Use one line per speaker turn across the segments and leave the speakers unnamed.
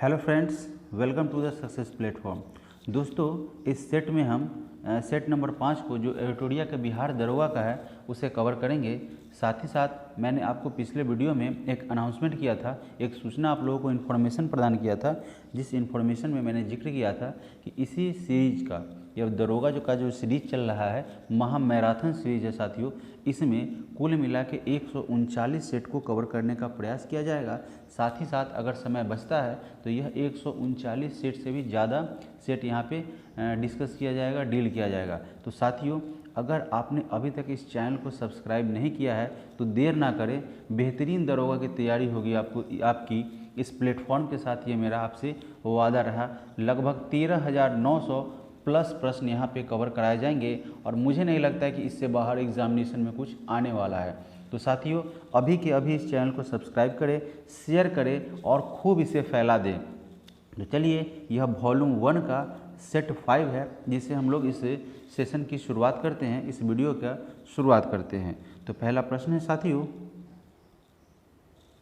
Hello friends, welcome to the success platform. दोस्तों, इस set में हम सेट नंबर 5 को जो एडिटोरिया का बिहार दरोगा का है उसे कवर करेंगे। साथ ही साथ मैंने आपको पिछले वीडियो में एक अनाउंसमेंट किया था, एक सूचना आप लोगों को इन्फॉर्मेशन प्रदान किया था, जिस इन्फॉर्मेशन में मैंने जिक्र किया था कि इसी सीरीज का यह दरोगा जो सीरीज चल रहा है, महा मैराथन सीरीज है साथियों। इसमें कुल मिला के 139 सेट को कवर करने का प्रयास किया जाएगा। साथ ही साथ अगर समय बचता है तो यह 139 सेट से भी ज़्यादा सेट यहाँ पे डिस्कस किया जाएगा, डील किया जाएगा। तो साथियों, अगर आपने अभी तक इस चैनल को सब्सक्राइब नहीं किया है तो देर ना करें। बेहतरीन दरोगा की तैयारी होगी आपकी इस प्लेटफॉर्म के साथ, ये मेरा आपसे वादा रहा। लगभग 13,900 प्लस प्रश्न यहाँ पे कवर कराए जाएंगे और मुझे नहीं लगता है कि इससे बाहर एग्जामिनेशन में कुछ आने वाला है। तो साथियों, अभी के अभी इस चैनल को सब्सक्राइब करें, शेयर करें और खूब इसे फैला दें। तो चलिए, यह वॉल्यूम 1 का सेट 5 है, जिससे हम लोग इस सेशन की शुरुआत करते हैं, इस वीडियो का शुरुआत करते हैं। तो पहला प्रश्न है साथियों,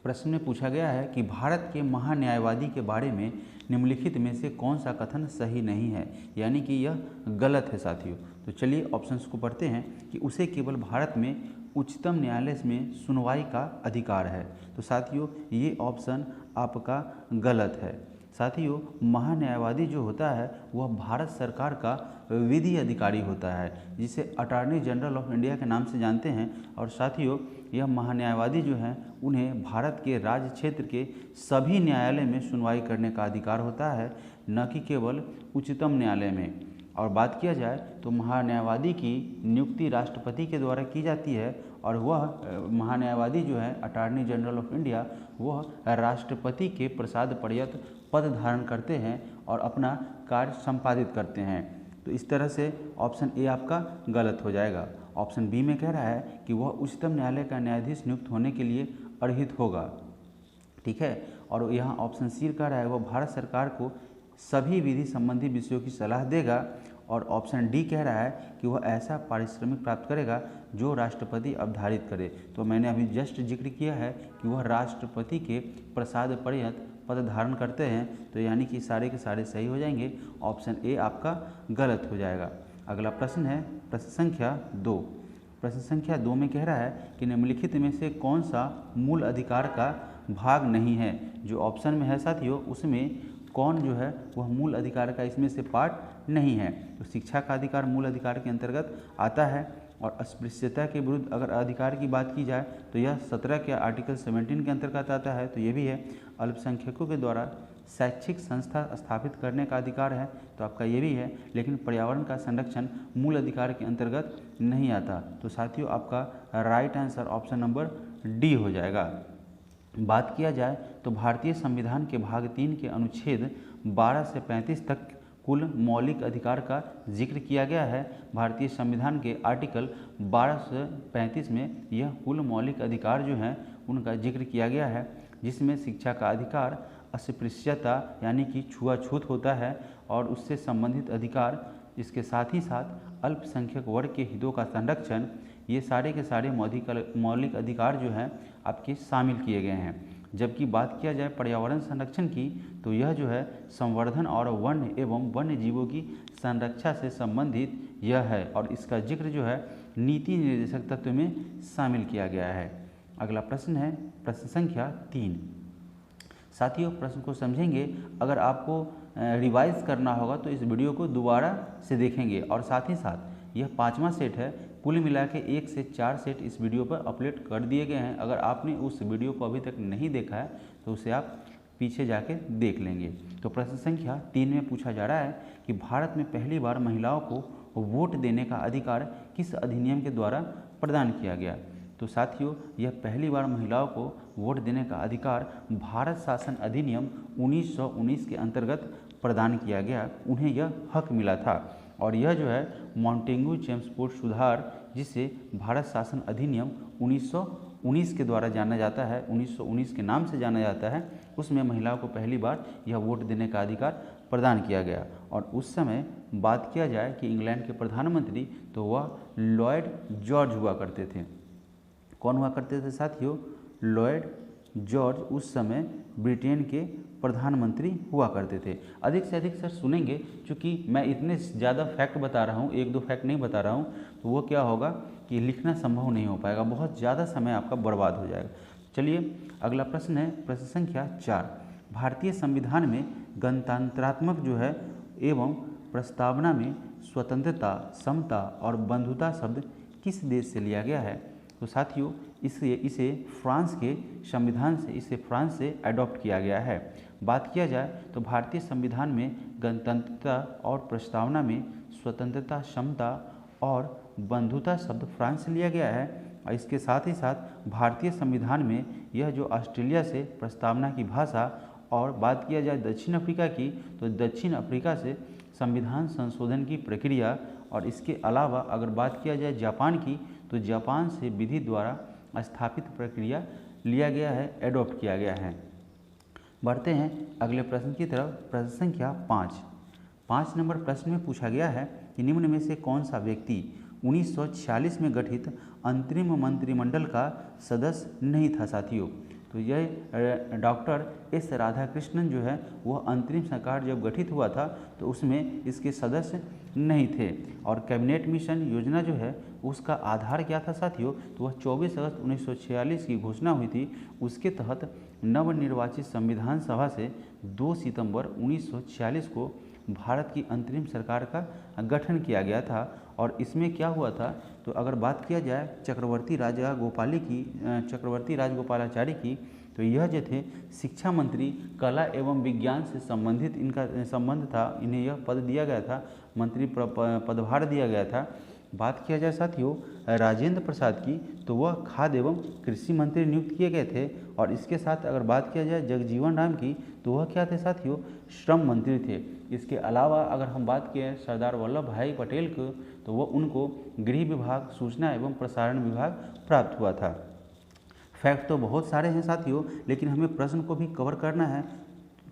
प्रश्न में पूछा गया है कि भारत के महान्यायवादी के बारे में निम्नलिखित में से कौन सा कथन सही नहीं है, यानी कि यह गलत है साथियों। तो चलिए ऑप्शंस को पढ़ते हैं कि उसे केवल भारत में उच्चतम न्यायालय में सुनवाई का अधिकार है। तो साथियों, ये ऑप्शन आपका गलत है। साथियों, महान्यायवादी जो होता है वह भारत सरकार का विधि अधिकारी होता है, जिसे अटॉर्नी जनरल ऑफ इंडिया के नाम से जानते हैं। और साथियों, यह महान्यायवादी जो हैं उन्हें भारत के राज्य क्षेत्र के सभी न्यायालय में सुनवाई करने का अधिकार होता है, न कि केवल उच्चतम न्यायालय में। और बात किया जाए तो महान्यायवादी की नियुक्ति राष्ट्रपति के द्वारा की जाती है और वह महान्यायवादी जो है अटॉर्नी जनरल ऑफ इंडिया, वह राष्ट्रपति के प्रसाद पर्यंत पद धारण करते हैं और अपना कार्य संपादित करते हैं। तो इस तरह से ऑप्शन ए आपका गलत हो जाएगा। ऑप्शन बी में कह रहा है कि वह उच्चतम न्यायालय का न्यायाधीश नियुक्त होने के लिए अर्हित होगा, ठीक है। और यहाँ ऑप्शन सी कह रहा है वह भारत सरकार को सभी विधि संबंधी विषयों की सलाह देगा। और ऑप्शन डी कह रहा है कि वह ऐसा पारिश्रमिक प्राप्त करेगा जो राष्ट्रपति अवधारित करे। तो मैंने अभी जस्ट जिक्र किया है कि वह राष्ट्रपति के प्रसाद पर्यंत पद धारण करते हैं, तो यानी कि सारे के सारे सही हो जाएंगे। ऑप्शन ए आपका गलत हो जाएगा। अगला प्रश्न है प्रश्न संख्या 2। प्रश्न संख्या 2 में कह रहा है कि निम्नलिखित में से कौन सा मूल अधिकार का भाग नहीं है। जो ऑप्शन में है साथियों, उसमें कौन जो है वह मूल अधिकार का इसमें से पार्ट नहीं है। तो शिक्षा का अधिकार मूल अधिकार के अंतर्गत आता है। और अस्पृश्यता के विरुद्ध अगर अधिकार की बात की जाए तो यह 17 के आर्टिकल 17 के अंतर्गत आता है, तो ये भी है। अल्पसंख्यकों के द्वारा शैक्षिक संस्था स्थापित करने का अधिकार है, तो आपका ये भी है। लेकिन पर्यावरण का संरक्षण मूल अधिकार के अंतर्गत नहीं आता। तो साथियों, आपका right answer option number D हो जाएगा। बात किया जाए तो भारतीय संविधान के भाग 3 के अनुच्छेद 12 से 35 तक कुल मौलिक अधिकार का जिक्र किया गया है। भारतीय संविधान के आर्टिकल 12 से 35 में यह कुल मौलिक अधिकार जो हैं उनका जिक्र किया गया है, जिसमें शिक्षा का अधिकार, अस्पृश्यता यानी कि छुआछूत होता है और उससे संबंधित अधिकार, इसके साथ ही साथ अल्पसंख्यक वर्ग के हितों का संरक्षण, ये सारे के सारे मौलिक अधिकार जो हैं आपके शामिल किए गए हैं। जबकि बात किया जाए पर्यावरण संरक्षण की, तो यह जो है संवर्धन और वन्य एवं वन्य जीवों की संरक्षा से संबंधित यह है और इसका जिक्र जो है नीति निर्देशक तत्व में शामिल किया गया है। अगला प्रश्न है प्रश्न संख्या 3। साथियों, प्रश्न को समझेंगे, अगर आपको रिवाइज करना होगा तो इस वीडियो को दोबारा से देखेंगे। और साथ ही साथ यह 5वां सेट है, कुल मिला के 1 से 4 सेट इस वीडियो पर अपलोड कर दिए गए हैं। अगर आपने उस वीडियो को अभी तक नहीं देखा है तो उसे आप पीछे जाके देख लेंगे। तो प्रश्न संख्या 3 में पूछा जा रहा है कि भारत में पहली बार महिलाओं को वोट देने का अधिकार किस अधिनियम के द्वारा प्रदान किया गया। तो साथियों, यह पहली बार महिलाओं को वोट देने का अधिकार भारत शासन अधिनियम 1919 के अंतर्गत प्रदान किया गया, उन्हें यह हक मिला था। और यह जो है मॉन्टेग्यू चेम्सफोर्ड सुधार, जिसे भारत शासन अधिनियम 1919 के द्वारा जाना जाता है, 1919 के नाम से जाना जाता है, उसमें महिलाओं को पहली बार यह वोट देने का अधिकार प्रदान किया गया। और उस समय बात किया जाए कि इंग्लैंड के प्रधानमंत्री, तो वह लॉयड जॉर्ज हुआ करते थे। कौन हुआ करते थे साथियों? लॉयड जॉर्ज उस समय ब्रिटेन के प्रधानमंत्री हुआ करते थे। अधिक से अधिक सर सुनेंगे, क्योंकि मैं इतने ज़्यादा फैक्ट बता रहा हूँ, एक दो फैक्ट नहीं बता रहा हूँ, तो वो क्या होगा कि लिखना संभव नहीं हो पाएगा, बहुत ज़्यादा समय आपका बर्बाद हो जाएगा। चलिए अगला प्रश्न है प्रश्न संख्या 4। भारतीय संविधान में गणतंत्रात्मक जो है एवं प्रस्तावना में स्वतंत्रता, समता और बंधुता शब्द किस देश से लिया गया है? तो साथियों इसे फ्रांस के संविधान से फ्रांस से अडॉप्ट किया गया है। बात किया जाए तो भारतीय संविधान में गणतंत्रता और प्रस्तावना में स्वतंत्रता, समता और बंधुता शब्द फ्रांस से लिया गया है। और इसके साथ ही साथ भारतीय संविधान में यह जो ऑस्ट्रेलिया से प्रस्तावना की भाषा, और बात किया जाए दक्षिण अफ्रीका की तो दक्षिण अफ्रीका से संविधान संशोधन की प्रक्रिया, और इसके अलावा अगर बात किया जाए जापान की तो जापान से विधि द्वारा स्थापित प्रक्रिया लिया गया है, एडॉप्ट किया गया है। बढ़ते हैं अगले प्रश्न की तरफ। प्रश्न संख्या 5 नंबर प्रश्न में पूछा गया है कि निम्न में से कौन सा व्यक्ति 1946 में गठित अंतरिम मंत्रिमंडल का सदस्य नहीं था? साथियों तो यह डॉक्टर एस राधाकृष्णन जो है वह अंतरिम सरकार जब गठित हुआ था तो उसमें इसके सदस्य नहीं थे। और कैबिनेट मिशन योजना जो है उसका आधार क्या था साथियों? तो वह 24 अगस्त 1946 की घोषणा हुई थी। उसके तहत नवनिर्वाचित संविधान सभा से 2 सितंबर 1946 को भारत की अंतरिम सरकार का गठन किया गया था। और इसमें क्या हुआ था? तो अगर बात किया जाए चक्रवर्ती राजगोपालाचारी की, तो यह जो थे शिक्षा मंत्री, कला एवं विज्ञान से संबंधित इनका संबंध था, इन्हें यह पद दिया गया था, मंत्री पदभार दिया गया था। बात किया जाए साथियों राजेंद्र प्रसाद की, तो वह खाद्य एवं कृषि मंत्री नियुक्त किए गए थे। और इसके साथ अगर बात किया जाए जगजीवन राम की, तो वह क्या थे साथियों? श्रम मंत्री थे। इसके अलावा अगर हम बात किए सरदार वल्लभ भाई पटेल को, तो वह उनको गृह विभाग, सूचना एवं प्रसारण विभाग प्राप्त हुआ था। फैक्ट तो बहुत सारे हैं साथियों, लेकिन हमें प्रश्न को भी कवर करना है,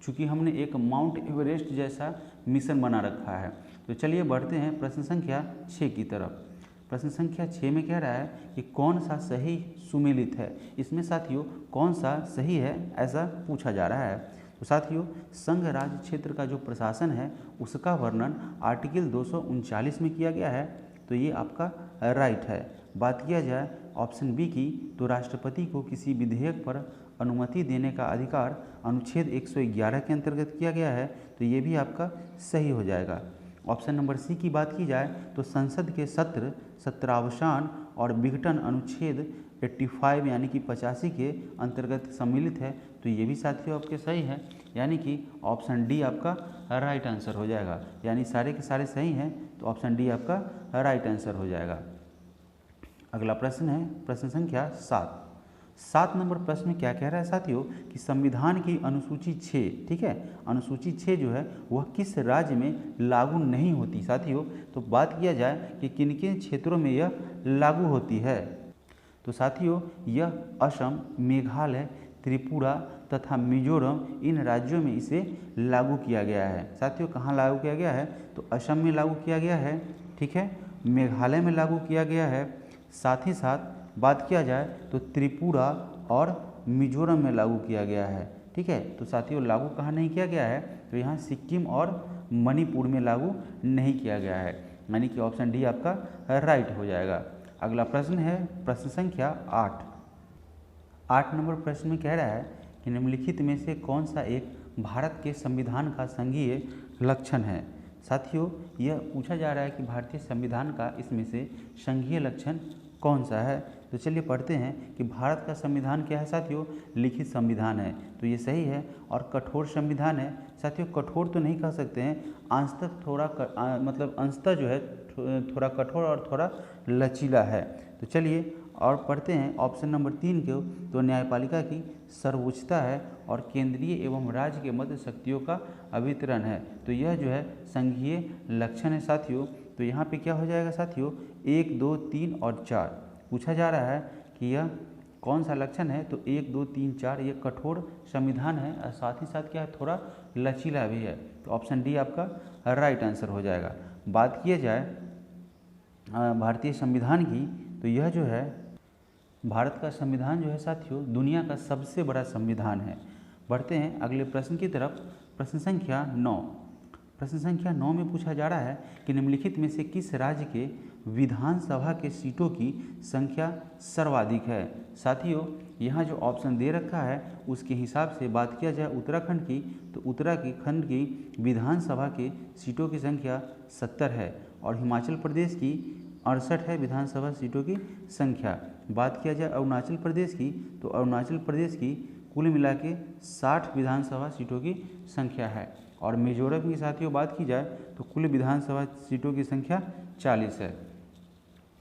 चूँकि हमने एक माउंट एवरेस्ट जैसा मिशन बना रखा है। तो चलिए बढ़ते हैं प्रश्न संख्या 6 की तरफ। प्रश्न संख्या 6 में कह रहा है कि कौन सा सही सुमेलित है? इसमें साथियों कौन सा सही है ऐसा पूछा जा रहा है। तो साथियों संघ राज्य क्षेत्र का जो प्रशासन है उसका वर्णन आर्टिकल 239 में किया गया है, तो ये आपका राइट है। बात किया जाए ऑप्शन बी की, तो राष्ट्रपति को किसी विधेयक पर अनुमति देने का अधिकार अनुच्छेद 111 के अंतर्गत किया गया है, तो ये भी आपका सही हो जाएगा। ऑप्शन नंबर सी की बात की जाए तो संसद के सत्र, सत्रावसान और विघटन अनुच्छेद 85 यानी कि 85 के अंतर्गत सम्मिलित है, तो ये भी साथियों आपके सही है, यानी कि ऑप्शन डी आपका राइट आंसर हो जाएगा। यानी सारे के सारे सही हैं, तो ऑप्शन डी आपका राइट आंसर हो जाएगा। अगला प्रश्न है प्रश्न संख्या 7 नंबर प्रश्न में क्या कह रहा है साथियों कि संविधान की अनुसूची 6, ठीक है, अनुसूची 6 जो है वह किस राज्य में लागू नहीं होती? साथियों तो बात किया जाए कि किन किन क्षेत्रों में यह लागू होती है, तो साथियों यह असम, मेघालय, त्रिपुरा तथा मिजोरम, इन राज्यों में इसे लागू किया गया है। साथियों कहाँ लागू किया गया है? तो असम में लागू किया गया है, ठीक है, मेघालय में लागू किया गया है, साथ ही साथ बात किया जाए तो त्रिपुरा और मिजोरम में लागू किया गया है, ठीक है। तो साथियों लागू कहाँ नहीं किया गया है? तो यहाँ सिक्किम और मणिपुर में लागू नहीं किया गया है, यानी कि ऑप्शन डी आपका राइट हो जाएगा। अगला प्रश्न है प्रश्न संख्या 8 नंबर प्रश्न में कह रहा है कि निम्नलिखित में से कौन सा एक भारत के संविधान का संघीय लक्षण है? साथियों यह पूछा जा रहा है कि भारतीय संविधान का इसमें से संघीय लक्षण कौन सा है। तो चलिए पढ़ते हैं कि भारत का संविधान क्या है साथियों? लिखित संविधान है, तो ये सही है। और कठोर संविधान है साथियों, कठोर तो नहीं कह सकते हैं, अंशतः थोड़ा मतलब अंशतः जो है थोड़ा कठोर और थोड़ा लचीला है। तो चलिए और पढ़ते हैं ऑप्शन नंबर 3 को, तो न्यायपालिका की सर्वोच्चता है और केंद्रीय एवं राज्य के मध्य शक्तियों का अभितरण है, तो यह जो है संघीय लक्षण है साथियों। तो यहाँ पे क्या हो जाएगा साथियों? 1, 2, 3 और 4 पूछा जा रहा है कि यह कौन सा लक्षण है? तो 1, 2, 3, 4 ये कठोर संविधान है और साथ ही साथ क्या है? थोड़ा लचीला भी है, तो ऑप्शन डी आपका राइट आंसर हो जाएगा। बात किया जाए भारतीय संविधान की, तो यह जो है भारत का संविधान जो है साथियों दुनिया का सबसे बड़ा संविधान है। बढ़ते हैं अगले प्रश्न की तरफ। प्रश्न संख्या 9। प्रश्न संख्या 9 में पूछा जा रहा है कि निम्नलिखित में से किस राज्य के विधानसभा के सीटों की संख्या सर्वाधिक है। साथियों, यहाँ जो ऑप्शन दे रखा है उसके हिसाब से बात किया जाए उत्तराखंड की, तो उत्तराखंड की विधानसभा के सीटों की संख्या 70 है और हिमाचल प्रदेश की 68 है विधानसभा सीटों की संख्या। बात किया जाए अरुणाचल प्रदेश की, तो अरुणाचल प्रदेश की कुल मिला के 60 विधानसभा सीटों की संख्या है और मिजोरम की साथियों बात की जाए तो कुल विधानसभा सीटों की संख्या 40 है।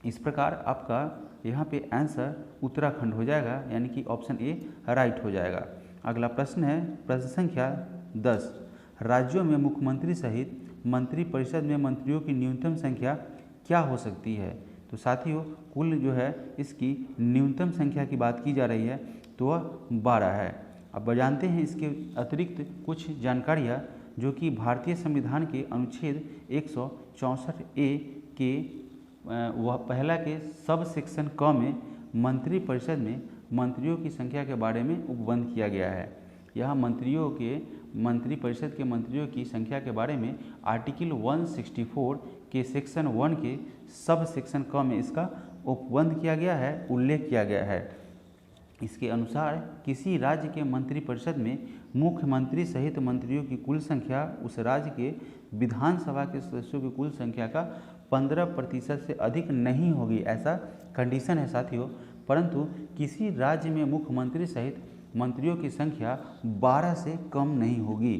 इस प्रकार आपका यहाँ पे आंसर उत्तराखंड हो जाएगा, यानी कि ऑप्शन ए राइट हो जाएगा। अगला प्रश्न है प्रश्न संख्या 10। राज्यों में मुख्यमंत्री सहित मंत्रिपरिषद में मंत्रियों की न्यूनतम संख्या क्या हो सकती है। तो साथियों, कुल जो है इसकी न्यूनतम संख्या की बात की जा रही है तो वह 12 है। अब जानते हैं इसके अतिरिक्त कुछ जानकारियाँ जो कि भारतीय संविधान के अनुच्छेद 164A के वह पहला के सब सेक्शन क में मंत्रिपरिषद में मंत्रियों की संख्या के बारे में उपबंध किया गया है। यह मंत्रिपरिषद के मंत्रियों की संख्या के बारे में आर्टिकल 164 के सेक्शन 1 के सब सेक्शन क में इसका उपबंध किया गया है, उल्लेख किया गया है। इसके अनुसार किसी राज्य के मंत्रिपरिषद में मुख्यमंत्री सहित मंत्रियों की कुल संख्या उस राज्य के विधानसभा के सदस्यों की कुल संख्या का 15% से अधिक नहीं होगी, ऐसा कंडीशन है साथियों। परंतु किसी राज्य में मुख्यमंत्री सहित मंत्रियों की संख्या 12 से कम नहीं होगी।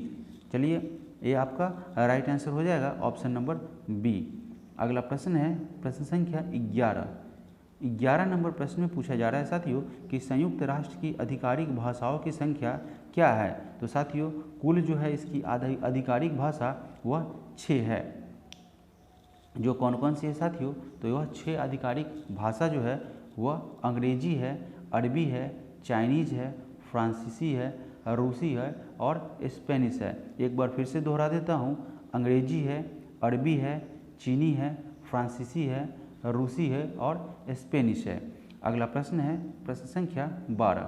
चलिए, ये आपका राइट आंसर हो जाएगा ऑप्शन नंबर बी। अगला प्रश्न है प्रश्न संख्या 11 नंबर प्रश्न में पूछा जा रहा है साथियों कि संयुक्त राष्ट्र की आधिकारिक भाषाओं की संख्या क्या है। तो साथियों, कुल जो है इसकी आधिकारिक भाषा वह 6 है। जो कौन कौन सी है साथियों, तो वह 6 आधिकारिक भाषा जो है वह अंग्रेजी है, अरबी है, चाइनीज है, फ्रांसीसी है, रूसी है और स्पेनिश है। एक बार फिर से दोहरा देता हूँ, अंग्रेजी है, अरबी है, चीनी है, फ्रांसीसी है, रूसी है और स्पेनिश है। अगला प्रश्न है प्रश्न संख्या 12।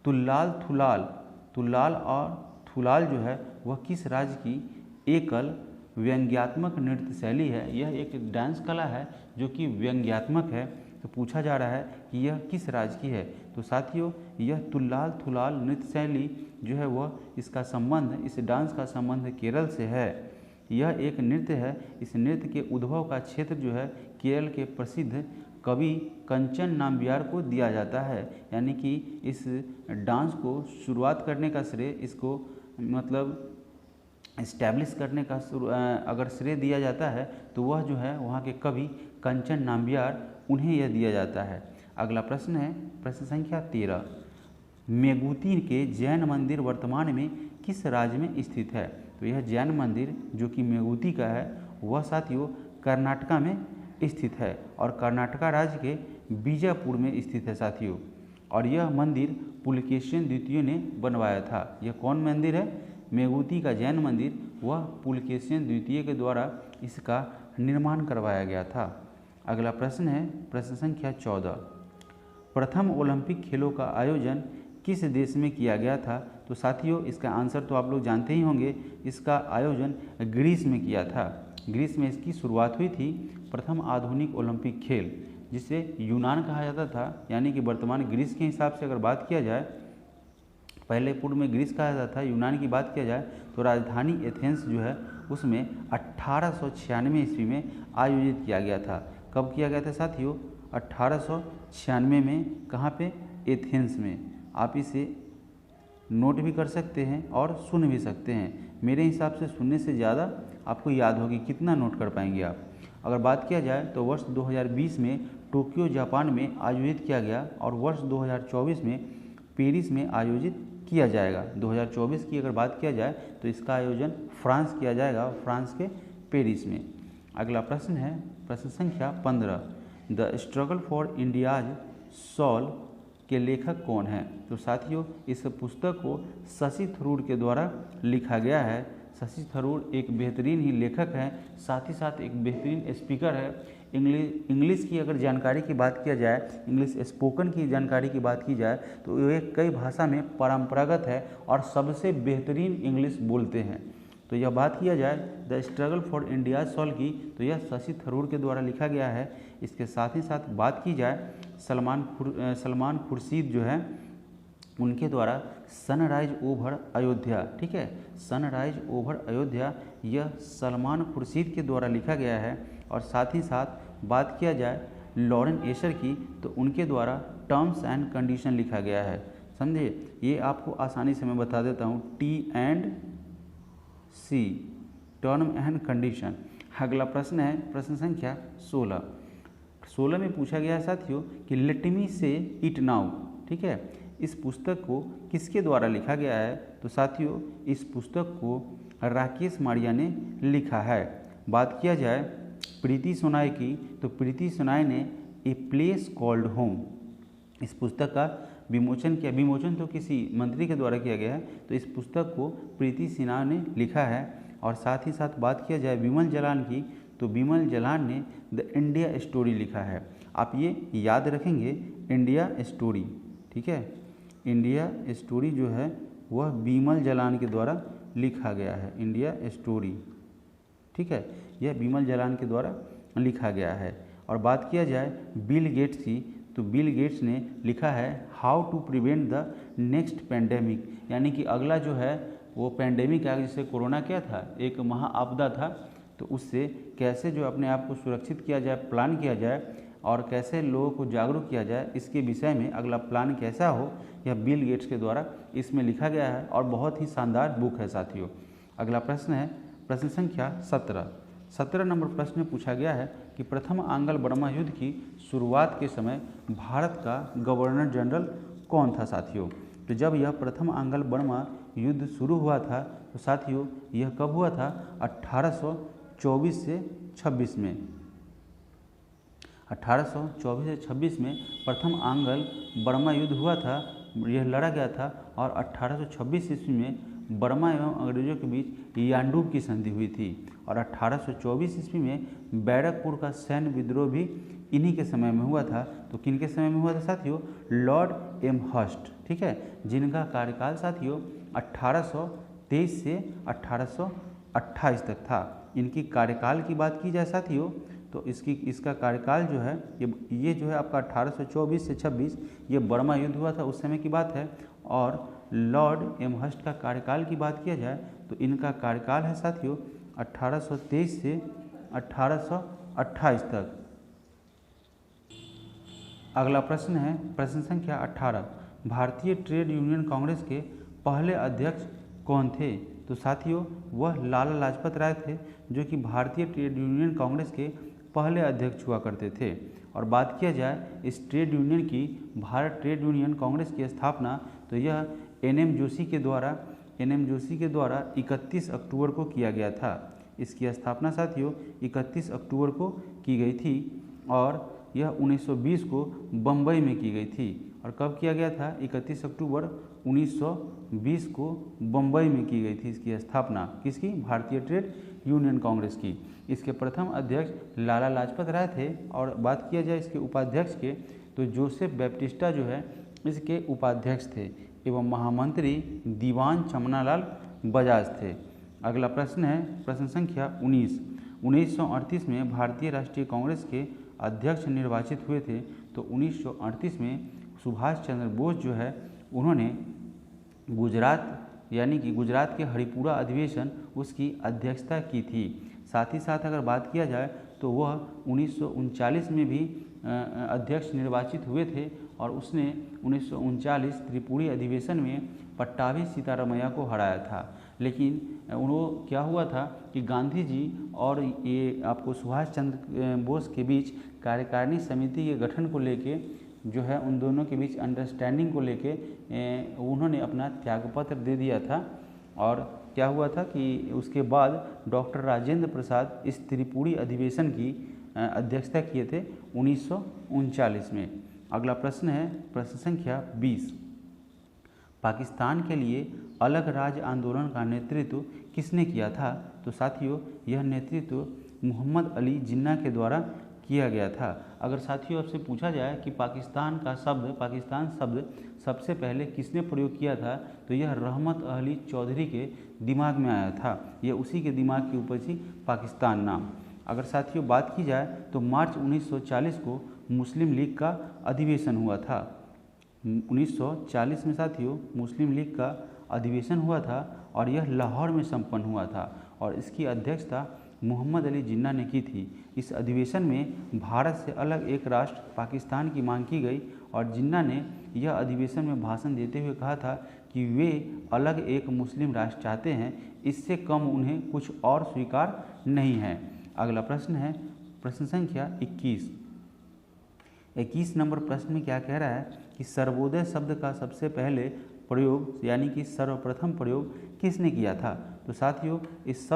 तुल्लाल और थुलाल जो है वह किस राज्य की एकल व्यंग्यात्मक नृत्य शैली है। यह एक डांस कला है जो कि व्यंग्यात्मक है। तो पूछा जा रहा है कि यह किस राज्य की है। तो साथियों, यह तुल्लाल थुलाल नृत्य शैली जो है वह इसका संबंध, इस डांस का संबंध केरल से है। यह एक नृत्य है। इस नृत्य के उद्भव का क्षेत्र जो है केरल के प्रसिद्ध कवि कंचन नाम्बियार को दिया जाता है। यानी कि इस डांस को शुरुआत करने का श्रेय, इसको मतलब इस्टेब्लिश करने का अगर श्रेय दिया जाता है तो वह जो है वहाँ के कवि कंचन नाम्बियार, उन्हें यह दिया जाता है। अगला प्रश्न है प्रश्न संख्या 13। मेगुती के जैन मंदिर वर्तमान में किस राज्य में स्थित है। तो यह जैन मंदिर जो कि मेगुती का है वह साथियों कर्नाटका में स्थित है और कर्नाटका राज्य के बीजापुर में स्थित है साथियों। और यह मंदिर पुलकेशिन द्वितीय ने बनवाया था। यह कौन मंदिर है? मेगुती का जैन मंदिर, वह पुलकेशिन द्वितीय के द्वारा इसका निर्माण करवाया गया था। अगला प्रश्न है प्रश्न संख्या 14। प्रथम ओलंपिक खेलों का आयोजन किस देश में किया गया था। तो साथियों, इसका आंसर तो आप लोग जानते ही होंगे। इसका आयोजन ग्रीस में किया था। ग्रीस में इसकी शुरुआत हुई थी। प्रथम आधुनिक ओलंपिक खेल, जिसे यूनान कहा जाता था, यानी कि वर्तमान ग्रीस के हिसाब से अगर बात किया जाए, पहले पूर्व में ग्रीस कहा जाता था, यूनान की बात किया जाए तो राजधानी एथेंस जो है उसमें 1896 ईस्वी में आयोजित किया गया था। कब किया गया था साथियों? 1896 में। कहाँ पे? एथेंस में। आप इसे नोट भी कर सकते हैं और सुन भी सकते हैं। मेरे हिसाब से सुनने से ज़्यादा आपको याद होगी। कितना नोट कर पाएंगे आप? अगर बात किया जाए तो वर्ष 2020 में टोक्यो जापान में आयोजित किया गया और वर्ष 2024 में पेरिस में आयोजित किया जाएगा। 2024 की अगर बात किया जाए तो इसका आयोजन फ्रांस किया जाएगा, फ्रांस के पेरिस में। अगला प्रश्न है प्रश्न संख्या 15। The struggle for India's soul के लेखक कौन है। तो साथियों, इस पुस्तक को शशि थरूर के द्वारा लिखा गया है। शशि थरूर एक बेहतरीन ही लेखक हैं, साथ ही साथ एक बेहतरीन स्पीकर है। इंग्लिश की अगर जानकारी की बात किया जाए, इंग्लिश स्पोकन की जानकारी की बात की जाए तो ये कई भाषा में परंपरागत है और सबसे बेहतरीन इंग्लिश बोलते हैं। तो यह बात किया जाए the struggle for India solve की, तो यह शशि थरूर के द्वारा लिखा गया है। इसके साथ ही साथ बात की जाए सलमान खुर्शीद जो है उनके द्वारा सनराइज ओवर अयोध्या, ठीक है, सनराइज ओवर अयोध्या यह सलमान खुर्शीद के द्वारा लिखा गया है। और साथ ही साथ बात किया जाए लॉरेन एशर की, तो उनके द्वारा टर्म्स एंड कंडीशन लिखा गया है। समझे, ये आपको आसानी से मैं बता देता हूँ, T&C टर्म एंड कंडीशन। अगला प्रश्न है प्रश्न संख्या 16 में पूछा गया है साथियों कि लेट मी से इट नाउ, ठीक है, इस पुस्तक को किसके द्वारा लिखा गया है? तो साथियों इस पुस्तक को राकेश मारिया ने लिखा है। बात किया जाए प्रीति सुनाई की, तो प्रीति सुनाई ने ए प्लेस कॉल्ड होम इस पुस्तक का विमोचन किया। विमोचन तो किसी मंत्री के द्वारा किया गया है, तो इस पुस्तक को प्रीति सिन्हा ने लिखा है। और साथ ही साथ बात किया जाए विमल जलान की, तो विमल जलान ने द इंडिया स्टोरी लिखा है। आप ये याद रखेंगे, इंडिया स्टोरी, ठीक है, इंडिया स्टोरी जो है वह विमल जलान के द्वारा लिखा गया है, इंडिया स्टोरी, ठीक है, यह विमल जलान के द्वारा लिखा गया है। और बात किया जाए बिल गेट्स की, तो बिल गेट्स ने लिखा है how to prevent the next pandemic, यानी कि अगला जो है वो पेंडेमिक आया, जिससे कोरोना क्या था, एक महाआपदा था, तो उससे कैसे जो अपने आप को सुरक्षित किया जाए, प्लान किया जाए और कैसे लोगों को जागरूक किया जाए, इसके विषय में अगला प्लान कैसा हो, यह बिल गेट्स के द्वारा इसमें लिखा गया है और बहुत ही शानदार बुक है साथियों। अगला प्रश्न है प्रश्न संख्या 17 नंबर प्रश्न में पूछा गया है कि प्रथम आंग्ल बर्मा युद्ध की शुरुआत के समय भारत का गवर्नर जनरल कौन था साथियों? तो जब यह प्रथम आंग्ल बर्मा युद्ध शुरू हुआ था, तो साथियों यह कब हुआ था? 1824 से 26 में, 1824 से 26 में प्रथम आंग्ल बर्मा युद्ध हुआ था, यह लड़ा गया था। और 1826 ईस्वी में बर्मा एवं अंग्रेजों के बीच यांडूब की संधि हुई थी। और 1824 ईस्वी में बैरकपुर का सैन्य विद्रोह भी इन्हीं के समय में हुआ था। तो किन के समय में हुआ था साथियों? लॉर्ड एमहर्स्ट, ठीक है, जिनका कार्यकाल साथियों 1823 से 1828 तक था। इनकी कार्यकाल की बात की जाए साथियों, तो इसका कार्यकाल जो है ये जो है आपका 1824 से 26 ये बर्मा युद्ध हुआ था, उस समय की बात है। और लॉर्ड एमहर्स्ट का कार्यकाल की बात किया जाए तो इनका कार्यकाल है साथियों 1823 से 1828 तक। अगला प्रश्न है प्रश्न संख्या 18, भारतीय ट्रेड यूनियन कांग्रेस के पहले अध्यक्ष कौन थे? तो साथियों वह लाला लाजपत राय थे, जो कि भारतीय ट्रेड यूनियन कांग्रेस के पहले अध्यक्ष हुआ करते थे। और बात किया जाए इस ट्रेड यूनियन की, भारत ट्रेड यूनियन कांग्रेस की स्थापना तो यह एन.एम. जोशी के द्वारा 31 अक्टूबर को किया गया था। इसकी स्थापना साथियों 31 अक्टूबर को की गई थी और यह 1920 को बम्बई में की गई थी। और कब किया गया था? 31 अक्टूबर 1920 को बम्बई में की गई थी इसकी स्थापना। किसकी? भारतीय ट्रेड यूनियन कांग्रेस की। इसके प्रथम अध्यक्ष लाला लाजपत राय थे। और बात किया जाए इसके उपाध्यक्ष के, तो जोसेफ बैप्टिस्टा जो है इसके उपाध्यक्ष थे एवं महामंत्री दीवान चमनालाल बजाज थे। अगला प्रश्न है प्रश्न संख्या 19, 1938 में भारतीय राष्ट्रीय कांग्रेस के अध्यक्ष निर्वाचित हुए थे। तो 1938 में सुभाष चंद्र बोस जो है उन्होंने गुजरात के हरिपुरा अधिवेशन उसकी अध्यक्षता की थी। साथ ही साथ अगर बात किया जाए तो वह 1939 में भी अध्यक्ष निर्वाचित हुए थे और उसने 1939 त्रिपुरी अधिवेशन में पट्टाभी सीतारमैया को हराया था। लेकिन उनको क्या हुआ था कि गांधी जी और ये आपको सुभाष चंद्र बोस के बीच कार्यकारिणी समिति के गठन को लेके जो है उन दोनों के बीच अंडरस्टैंडिंग को लेके उन्होंने अपना त्यागपत्र दे दिया था। और क्या हुआ था कि उसके बाद डॉक्टर राजेंद्र प्रसाद इस त्रिपुरी अधिवेशन की अध्यक्षता किए थे 1939 में। अगला प्रश्न है प्रश्न संख्या 20, पाकिस्तान के लिए अलग राज्य आंदोलन का नेतृत्व किसने किया था? तो साथियों यह नेतृत्व मोहम्मद अली जिन्ना के द्वारा किया गया था। अगर साथियों आपसे पूछा जाए कि पाकिस्तान शब्द सबसे पहले किसने प्रयोग किया था, तो यह रहमत अली चौधरी के दिमाग में आया था। यह उसी के दिमाग के ऊपर ही पाकिस्तान नाम। अगर साथियों बात की जाए तो मार्च 1940 को मुस्लिम लीग का अधिवेशन हुआ था। 1940 में साथियों मुस्लिम लीग का अधिवेशन हुआ था और यह लाहौर में संपन्न हुआ था और इसकी अध्यक्षता मोहम्मद अली जिन्ना ने की थी। इस अधिवेशन में भारत से अलग एक राष्ट्र पाकिस्तान की मांग की गई और जिन्ना ने यह अधिवेशन में भाषण देते हुए कहा था कि वे अलग एक मुस्लिम राष्ट्र चाहते हैं, इससे कम उन्हें कुछ और स्वीकार नहीं है। अगला प्रश्न है प्रश्न संख्या 21 नंबर प्रश्न में क्या कह रहा है कि सर्वोदय शब्द का सबसे पहले प्रयोग यानी कि सर्वप्रथम प्रयोग किसने किया था? तो साथियों इस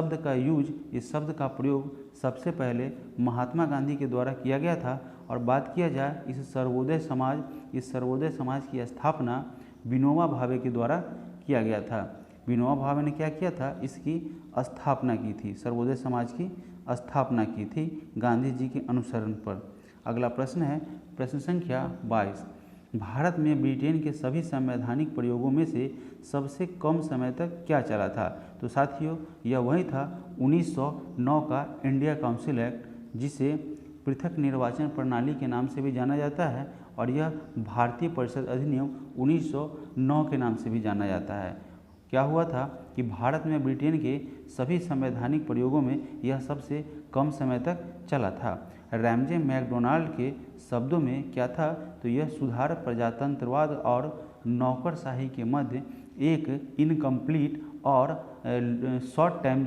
शब्द का प्रयोग सबसे पहले महात्मा गांधी के द्वारा किया गया था। और बात किया जाए इस सर्वोदय समाज की स्थापना विनोबा भावे के द्वारा किया गया था। विनोबा भावे ने क्या किया था? इसकी स्थापना की थी, सर्वोदय समाज की स्थापना की थी गांधी जी के अनुसरण पर। अगला प्रश्न है प्रश्न संख्या 22। भारत में ब्रिटेन के सभी संवैधानिक प्रयोगों में से सबसे कम समय तक क्या चला था? तो साथियों यह वही था 1909 का इंडिया काउंसिल एक्ट, जिसे पृथक निर्वाचन प्रणाली के नाम से भी जाना जाता है और यह भारतीय परिषद अधिनियम 1909 के नाम से भी जाना जाता है। क्या हुआ था कि भारत में ब्रिटेन के सभी संवैधानिक प्रयोगों में यह सबसे कम समय तक चला था। रैमजे मैकडोनाल्ड के शब्दों में क्या था? तो यह सुधार प्रजातंत्रवाद और नौकरशाही के मध्य एक इनकम्प्लीट और शॉर्ट टाइम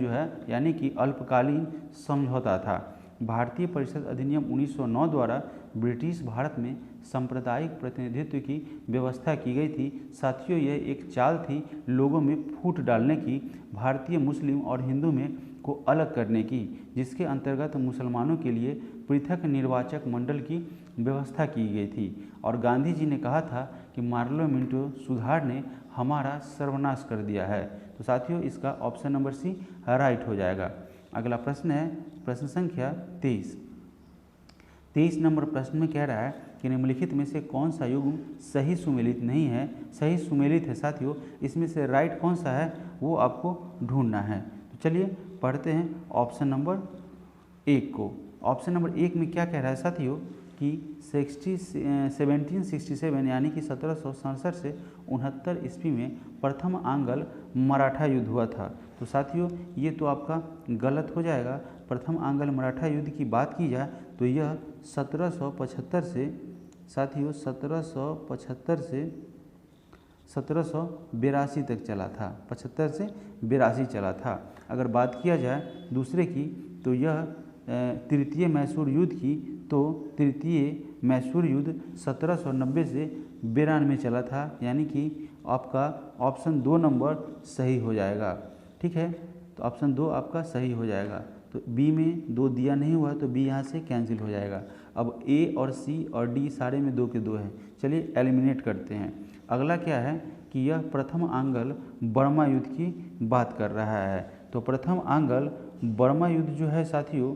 यानी कि अल्पकालीन समझौता था। भारतीय परिषद अधिनियम 1909 द्वारा ब्रिटिश भारत में सांप्रदायिक प्रतिनिधित्व की व्यवस्था की गई थी। साथियों यह एक चाल थी लोगों में फूट डालने की, भारतीय मुस्लिम और हिंदू में को अलग करने की, जिसके अंतर्गत मुसलमानों के लिए पृथक निर्वाचक मंडल की व्यवस्था की गई थी। और गांधी जी ने कहा था कि मार्लो मिंटो सुधार ने हमारा सर्वनाश कर दिया है। तो साथियों इसका ऑप्शन नंबर सी राइट हो जाएगा। अगला प्रश्न है प्रश्न संख्या 23 नंबर प्रश्न में कह रहा है कि निम्नलिखित में से कौन सा युग्म सही सुमेलित नहीं है? सही सुमेलित है साथियों, इसमें से राइट कौन सा है वो आपको ढूंढना है। तो चलिए पढ़ते हैं ऑप्शन नंबर 1 को। ऑप्शन नंबर 1 में क्या कह रहा है साथियों कि 1767 यानी कि 1767 से 69 ईस्वी में प्रथम आंग्ल मराठा युद्ध हुआ था। तो साथियों ये तो आपका गलत हो जाएगा। प्रथम आंग्ल मराठा युद्ध की बात की जाए तो यह 1775 से साथियों 1775 से 1782 तक चला था। 75 से 82 चला था। अगर बात किया जाए दूसरे की तो यह तृतीय मैसूर युद्ध की, तो तृतीय मैसूर युद्ध 1790 से 92 चला था, यानी कि आपका ऑप्शन 2 नंबर सही हो जाएगा। ठीक है, तो ऑप्शन 2 आपका सही हो जाएगा। तो बी में 2 दिया नहीं हुआ तो बी यहाँ से कैंसिल हो जाएगा। अब ए और सी और डी सारे में 2 के 2 हैं। चलिए एलिमिनेट करते हैं। अगला क्या है कि यह प्रथम आंग्ल बर्मा युद्ध की बात कर रहा है। तो प्रथम आंग्ल बर्मा युद्ध जो है साथियों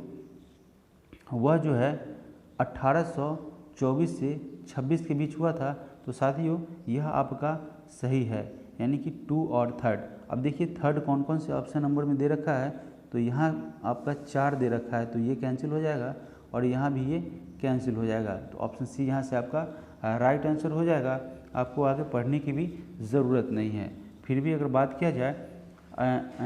वह जो है 1824 से 26 के बीच हुआ था। तो साथियों यह आपका सही है, यानी कि 2 और 3rd। अब देखिए 3rd कौन कौन से ऑप्शन नंबर में दे रखा है, तो यहाँ आपका 4 दे रखा है, तो ये कैंसिल हो जाएगा और यहाँ भी ये कैंसिल हो जाएगा। तो ऑप्शन सी यहाँ से आपका राइट आंसर हो जाएगा। आपको आगे पढ़ने की भी ज़रूरत नहीं है। फिर भी अगर बात किया जाए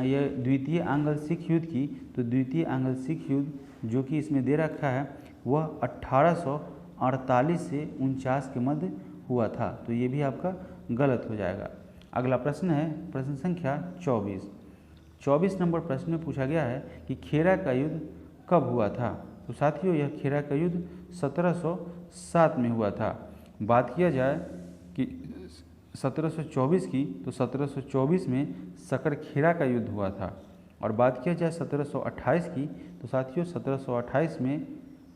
यह द्वितीय आंग्ल सिख युद्ध की, तो द्वितीय आंग्ल सिख युद्ध जो कि इसमें दे रखा है वह 1848 से 49 के मध्य हुआ था। तो ये भी आपका गलत हो जाएगा। अगला प्रश्न है प्रश्न संख्या 24 नंबर प्रश्न में पूछा गया है कि खेरा का युद्ध कब हुआ था। तो साथियों यह खेरा का युद्ध 1707 में हुआ था। बात किया जाए कि 1724 की, तो 1724 में सकरखेरा का युद्ध हुआ था। और बात किया जाए 1728 की, तो साथियों 1728 में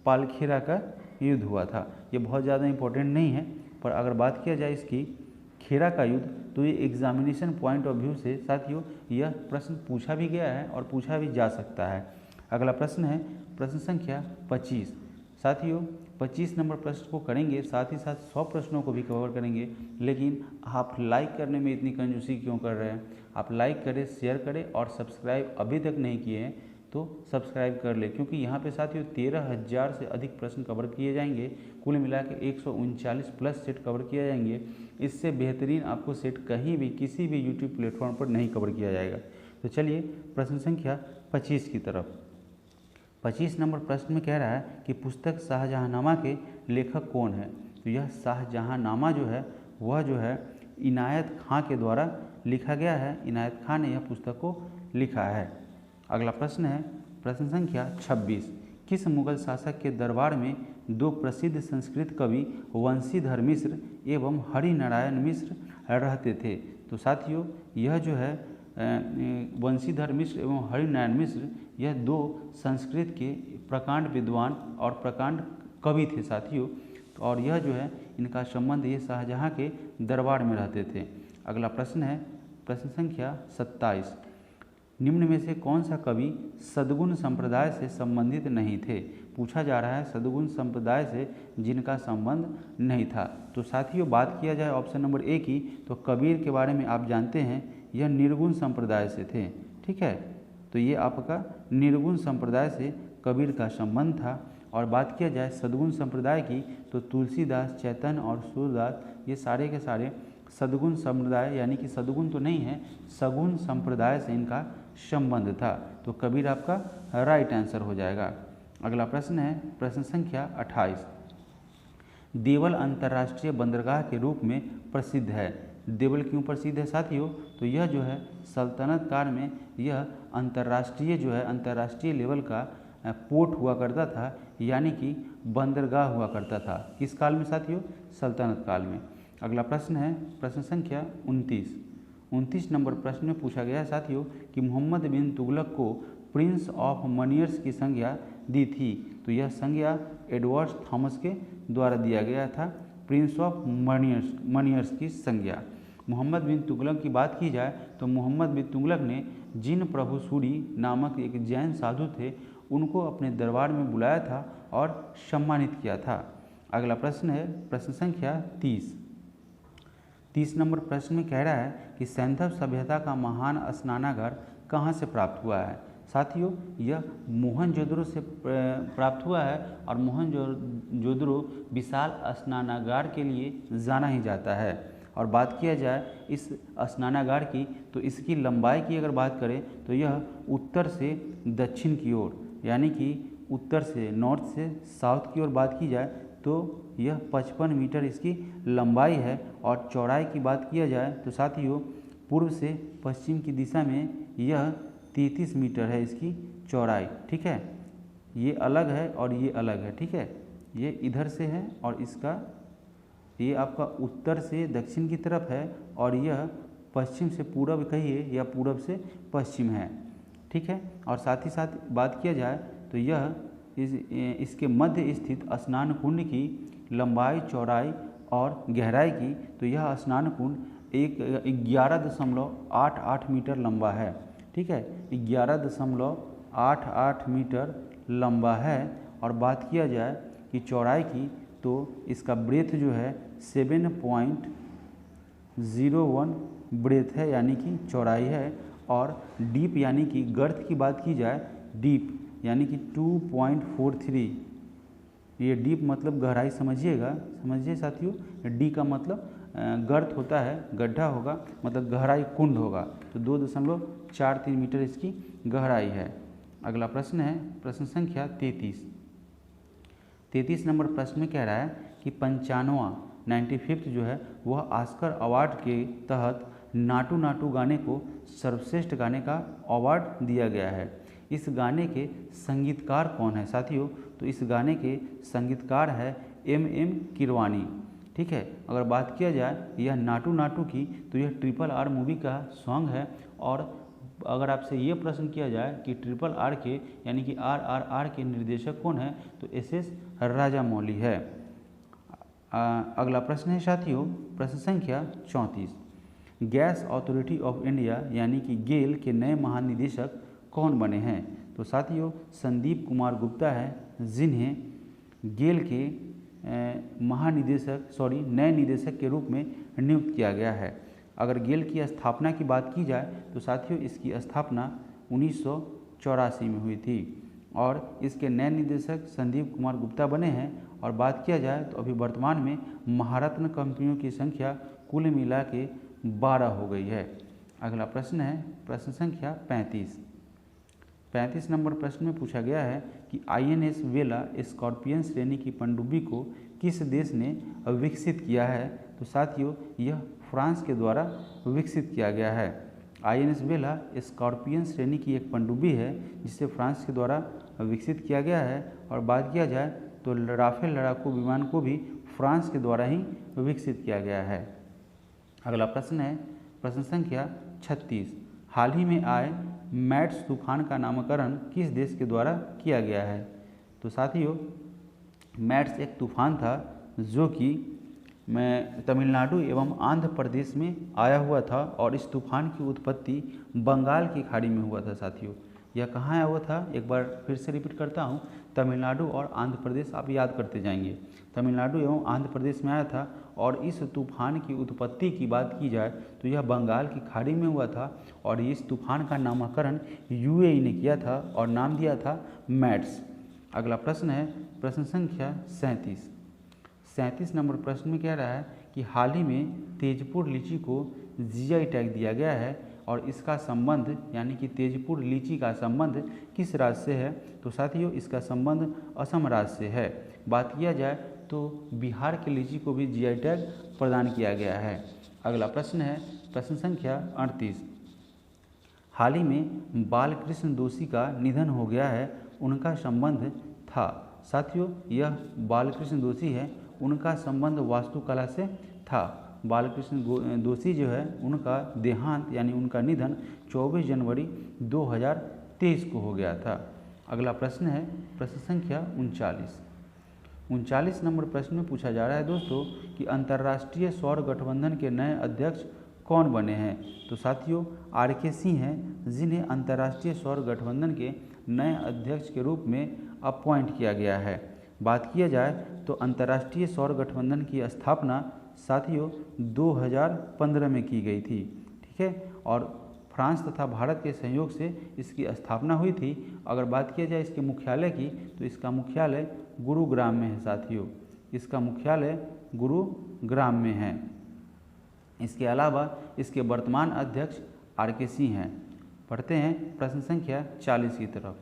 पालखेरा का युद्ध हुआ था। ये बहुत ज़्यादा इम्पोर्टेंट नहीं है, पर अगर बात किया जाए इसकी खेरा का युद्ध, तो ये एग्जामिनेशन पॉइंट ऑफ व्यू से साथियों यह प्रश्न पूछा भी गया है और पूछा भी जा सकता है। अगला प्रश्न है प्रश्न संख्या 25। साथियों 25 नंबर प्रश्न को करेंगे, साथ ही साथ 100 प्रश्नों को भी कवर करेंगे। लेकिन आप लाइक करने में इतनी कंजूसी क्यों कर रहे हैं? आप लाइक करें, शेयर करें और सब्सक्राइब अभी तक नहीं किए हैं तो सब्सक्राइब कर ले, क्योंकि यहाँ पे साथियों 13,000 से अधिक प्रश्न कवर किए जाएंगे। कुल मिला के 139 प्लस सेट कवर किए जाएंगे। इससे बेहतरीन आपको सेट कहीं भी किसी भी यूट्यूब प्लेटफॉर्म पर नहीं कवर किया जाएगा। तो चलिए प्रश्न संख्या 25 की तरफ। 25 नंबर प्रश्न में कह रहा है कि पुस्तक शाहजहाँनामा के लेखक कौन है? तो यह शाहजहाँनामा जो है वह जो है इनायत खां के द्वारा लिखा गया है। इनायत खां ने यह पुस्तक को लिखा है। अगला प्रश्न है प्रश्न संख्या 26। किस मुगल शासक के दरबार में दो प्रसिद्ध संस्कृत कवि वंशीधर मिश्र एवं हरिनारायण मिश्र रहते थे? तो साथियों यह जो है वंशीधर मिश्र एवं हरिनारायण मिश्र यह दो संस्कृत के प्रकांड विद्वान और प्रकांड कवि थे साथियों। और यह जो है इनका संबंध ये शाहजहाँ के दरबार में रहते थे। अगला प्रश्न है प्रश्न संख्या 27। निम्न में से कौन सा कवि सद्गुण संप्रदाय से संबंधित नहीं थे? पूछा जा रहा है सद्गुण संप्रदाय से जिनका संबंध नहीं था। तो साथियों बात किया जाए ऑप्शन नंबर ए की, तो कबीर के बारे में आप जानते हैं यह निर्गुण संप्रदाय से थे। ठीक है, तो ये आपका निर्गुण संप्रदाय से कबीर का संबंध था। और बात किया जाए सद्गुण संप्रदाय की, तो तुलसीदास, चैतन्य और सूरदास ये सारे के सारे सद्गुण संप्रदाय, यानी कि सद्गुण तो नहीं है, सगुण संप्रदाय से इनका संबंध था। तो कबीर आपका राइट आंसर हो जाएगा। अगला प्रश्न है प्रश्न संख्या 28। देवल अंतर्राष्ट्रीय बंदरगाह के रूप में प्रसिद्ध है। देवल क्यों प्रसिद्ध है साथियों? तो यह जो है सल्तनत काल में यह अंतर्राष्ट्रीय जो है अंतर्राष्ट्रीय लेवल का पोर्ट हुआ करता था, यानी कि बंदरगाह हुआ करता था। किस काल में साथियों? सल्तनत काल में। अगला प्रश्न है प्रश्न संख्या 29। 29 नंबर प्रश्न में पूछा गया है साथियों कि मोहम्मद बिन तुगलक को प्रिंस ऑफ मनियर्स की संज्ञा दी थी। तो यह संज्ञा एडवर्ड थॉमस के द्वारा दिया गया था, प्रिंस ऑफ मनियर्स की संज्ञा। मोहम्मद बिन तुगलक की बात की जाए तो मोहम्मद बिन तुगलक ने जिन प्रभु सूरी नामक एक जैन साधु थे उनको अपने दरबार में बुलाया था और सम्मानित किया था। अगला प्रश्न है प्रश्न संख्या 30। 30 नंबर प्रश्न में कह रहा है कि सैंधव सभ्यता का महान स्नानागार कहाँ से प्राप्त हुआ है? साथियों यह मोहनजोदड़ो से प्राप्त हुआ है और मोहनजोदड़ो विशाल स्नानागार के लिए जाना ही जाता है। और बात किया जाए इस स्नानागार की, तो इसकी लंबाई की अगर बात करें तो यह उत्तर से दक्षिण की ओर, यानी कि उत्तर से नॉर्थ से साउथ की ओर बात की जाए तो यह 55 मीटर इसकी लंबाई है। और चौड़ाई की बात किया जाए तो साथियों पूर्व से पश्चिम की दिशा में यह 33 मीटर है इसकी चौड़ाई। ठीक है, ये अलग है और ये अलग है। ठीक है, ये इधर से है और इसका ये आपका उत्तर से दक्षिण की तरफ है और यह पश्चिम से पूरब कहिए या पूरब से पश्चिम है। ठीक है, और साथ ही साथ बात किया जाए तो यह इसके मध्य स्थित स्नान कुंड की लंबाई, चौड़ाई और गहराई की, तो यह स्नान कुंड 11.88 मीटर लंबा है। ठीक है, 11.88 मीटर लंबा है। और बात किया जाए कि चौड़ाई की, तो इसका ब्रेथ जो है 7.01 ब्रेथ है, यानी कि चौड़ाई है। और डीप यानी कि गर्थ की बात की जाए, डीप यानी कि 2.43, ये डीप मतलब गहराई समझिए साथियों। डी का मतलब गर्त होता है, गड्ढा होगा, मतलब गहराई कुंड होगा। तो 2.43 मीटर इसकी गहराई है। अगला प्रश्न है प्रश्न संख्या 33। 33 नंबर प्रश्न में कह रहा है कि 95वां 95th जो है वह ऑस्कर अवार्ड के तहत नाटू नाटू गाने को सर्वश्रेष्ठ गाने का अवार्ड दिया गया है। इस गाने के संगीतकार कौन है साथियों? तो इस गाने के संगीतकार है M.M. कीरवानी। ठीक है, अगर बात किया जाए यह नाटू नाटू की, तो यह RRR मूवी का सॉन्ग है। और अगर आपसे ये प्रश्न किया जाए कि RRR के यानी कि RRR के निर्देशक कौन है, तो SS राजामौली है। अगला प्रश्न है साथियों, प्रश्न संख्या 34। गैस अथॉरिटी ऑफ इंडिया यानी कि गेल के नए महानिदेशक कौन बने हैं? तो साथियों संदीप कुमार गुप्ता है, जिन्हें गेल के नए निदेशक के रूप में नियुक्त किया गया है। अगर गेल की स्थापना की बात की जाए तो साथियों इसकी स्थापना 1984 में हुई थी और इसके नए निदेशक संदीप कुमार गुप्ता बने हैं। और बात किया जाए तो अभी वर्तमान में महारत्न कंपनियों की संख्या कुल मिला के 12 हो गई है। अगला प्रश्न है प्रश्न संख्या 35। 35 नंबर प्रश्न में पूछा गया है कि INS वेला स्कॉर्पियन श्रेणी की पनडुब्बी को किस देश ने विकसित किया है? तो साथियों यह फ्रांस के द्वारा विकसित किया गया है। INS वेला स्कॉर्पियन श्रेणी की एक पनडुब्बी है जिसे फ्रांस के द्वारा विकसित किया गया है। और बात किया जाए तो राफेल लड़ाकू विमान को भी फ्रांस के द्वारा ही विकसित किया गया है। अगला प्रश्न है प्रश्न संख्या 36। हाल ही में आए मैट्स तूफान का नामकरण किस देश के द्वारा किया गया है? तो साथियों मैट्स एक तूफान था जो कि तमिलनाडु एवं आंध्र प्रदेश में आया हुआ था और इस तूफान की उत्पत्ति बंगाल की खाड़ी में हुआ था। साथियों यह कहाँ आया हुआ था, एक बार फिर से रिपीट करता हूँ, तमिलनाडु और आंध्र प्रदेश आप याद करते जाएंगे। तमिलनाडु एवं आंध्र प्रदेश में आया था और इस तूफान की उत्पत्ति की बात की जाए तो यह बंगाल की खाड़ी में हुआ था और इस तूफान का नामकरण UAE ने किया था और नाम दिया था मैट्स। अगला प्रश्न है प्रश्न संख्या 37। 37 नंबर प्रश्न में कह रहा है कि हाल ही में तेजपुर लीची को GI टैग दिया गया है और इसका संबंध यानी कि तेजपुर लीची का संबंध किस राज्य से है? तो साथियों इसका संबंध असम राज्य से है। बात किया जाए तो बिहार के लीची को भी GI टैग प्रदान किया गया है। अगला प्रश्न है प्रश्न संख्या 38। हाल ही में बालकृष्ण दोषी का निधन हो गया है, उनका संबंध था? साथियों यह बालकृष्ण दोषी है, उनका संबंध वास्तुकला से था। बालकृष्ण दोषी जो है उनका देहांत यानी उनका निधन 24 जनवरी 2023 को हो गया था। अगला प्रश्न है प्रश्न संख्या 39। 39 नंबर प्रश्न में पूछा जा रहा है दोस्तों कि अंतर्राष्ट्रीय सौर गठबंधन के नए अध्यक्ष कौन बने हैं? तो साथियों RK सिंह हैं, जिन्हें अंतर्राष्ट्रीय सौर गठबंधन के नए अध्यक्ष के रूप में अपॉइंट किया गया है। बात किया जाए तो अंतर्राष्ट्रीय सौर गठबंधन की स्थापना साथियों 2015 में की गई थी, ठीक है, और फ्रांस तथा भारत के सहयोग से इसकी स्थापना हुई थी। अगर बात किया जाए इसके मुख्यालय की तो इसका मुख्यालय गुरुग्राम में है। साथियों इसका मुख्यालय गुरुग्राम में है। इसके अलावा इसके वर्तमान अध्यक्ष RK सिंह हैं। पढ़ते हैं प्रश्न संख्या 40 की तरफ।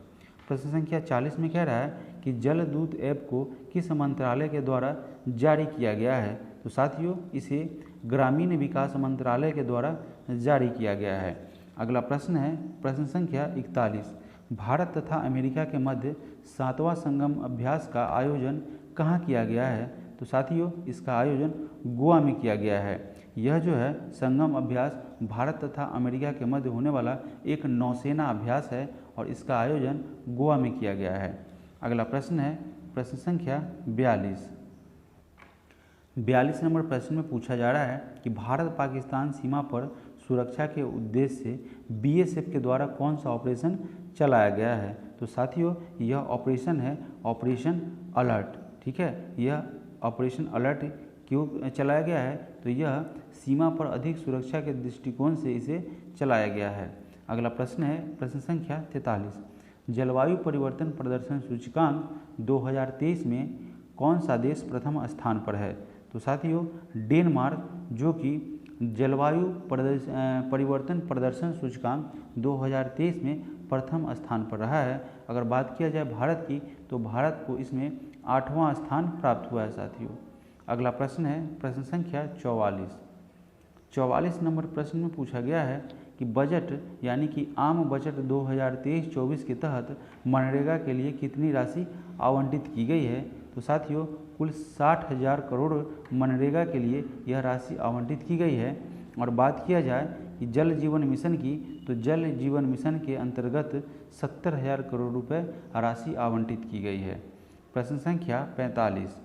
प्रश्न संख्या 40 में कह रहा है कि जल दूत ऐप को किस मंत्रालय के द्वारा जारी किया गया है? तो साथियों इसे ग्रामीण विकास मंत्रालय के द्वारा जारी किया गया है। अगला प्रश्न है प्रश्न संख्या 41। भारत तथा अमेरिका के मध्य 7वां संगम अभ्यास का आयोजन कहाँ किया गया है? तो साथियों इसका आयोजन गोवा में किया गया है। यह जो है संगम अभ्यास भारत तथा अमेरिका के मध्य होने वाला एक नौसेना अभ्यास है और इसका आयोजन गोवा में किया गया है। अगला प्रश्न है प्रश्न संख्या 42। 42 नंबर प्रश्न में पूछा जा रहा है कि भारत पाकिस्तान सीमा पर सुरक्षा के उद्देश्य से BSF के द्वारा कौन सा ऑपरेशन चलाया गया है? तो साथियों यह ऑपरेशन है ऑपरेशन अलर्ट, ठीक है। यह ऑपरेशन अलर्ट क्यों चलाया गया है? तो यह सीमा पर अधिक सुरक्षा के दृष्टिकोण से इसे चलाया गया है। अगला प्रश्न है प्रश्न संख्या 43। जलवायु परिवर्तन प्रदर्शन सूचकांक 2023 में कौन सा देश प्रथम स्थान पर है? तो साथियों डेनमार्क, जो कि जलवायु परिवर्तन प्रदर्शन सूचकांक 2023 में प्रथम स्थान पर रहा है। अगर बात किया जाए भारत की तो भारत को इसमें 8वां स्थान प्राप्त हुआ है। साथियों अगला प्रश्न है प्रश्न संख्या 44। 44 नंबर प्रश्न में पूछा गया है कि बजट यानी कि आम बजट 2023-24 के तहत मनरेगा के लिए कितनी राशि आवंटित की गई है? तो साथियों कुल 60,000 करोड़ मनरेगा के लिए यह राशि आवंटित की गई है। और बात किया जाए कि जल जीवन मिशन की तो जल जीवन मिशन के अंतर्गत 70,000 करोड़ रुपए राशि आवंटित की गई है। प्रश्न संख्या 45।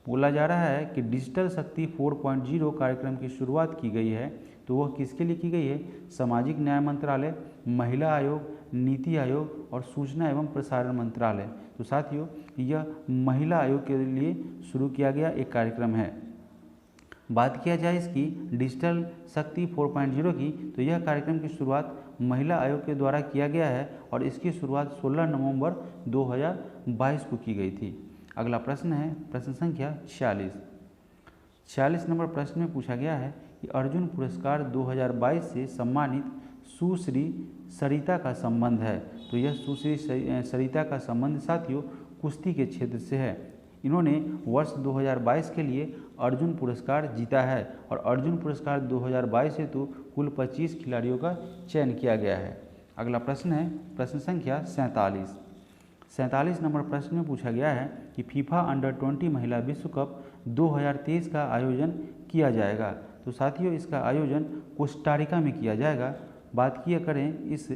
बोला जा रहा है कि डिजिटल शक्ति 4.0 कार्यक्रम की शुरुआत की गई है, तो वह किसके लिए की गई है? सामाजिक न्याय मंत्रालय, महिला आयोग, नीति आयोग और सूचना एवं प्रसारण मंत्रालय। तो साथियों, यह महिला आयोग के लिए शुरू किया गया एक कार्यक्रम है। बात किया जाए इसकी डिजिटल शक्ति 4.0 की, तो यह कार्यक्रम की शुरुआत महिला आयोग के द्वारा किया गया है और इसकी शुरुआत 16 नवंबर 2022 को की गई थी। अगला प्रश्न है प्रश्न संख्या 46 नंबर प्रश्न में पूछा गया है कि अर्जुन पुरस्कार 2022 से सम्मानित सुश्री सरिता का संबंध है। तो यह सुश्री सरिता का संबंध साथियों कुश्ती के क्षेत्र से है। इन्होंने वर्ष 2022 के लिए अर्जुन पुरस्कार जीता है और अर्जुन पुरस्कार 2022 हेतु कुल 25 खिलाड़ियों का चयन किया गया है। अगला प्रश्न है प्रश्न संख्या 47 नंबर प्रश्न में पूछा गया है कि फीफा अंडर 20 महिला विश्व कप 2023 का आयोजन किया जाएगा। तो साथियों, इसका आयोजन कोस्टारिका में किया जाएगा। बात किया करें इस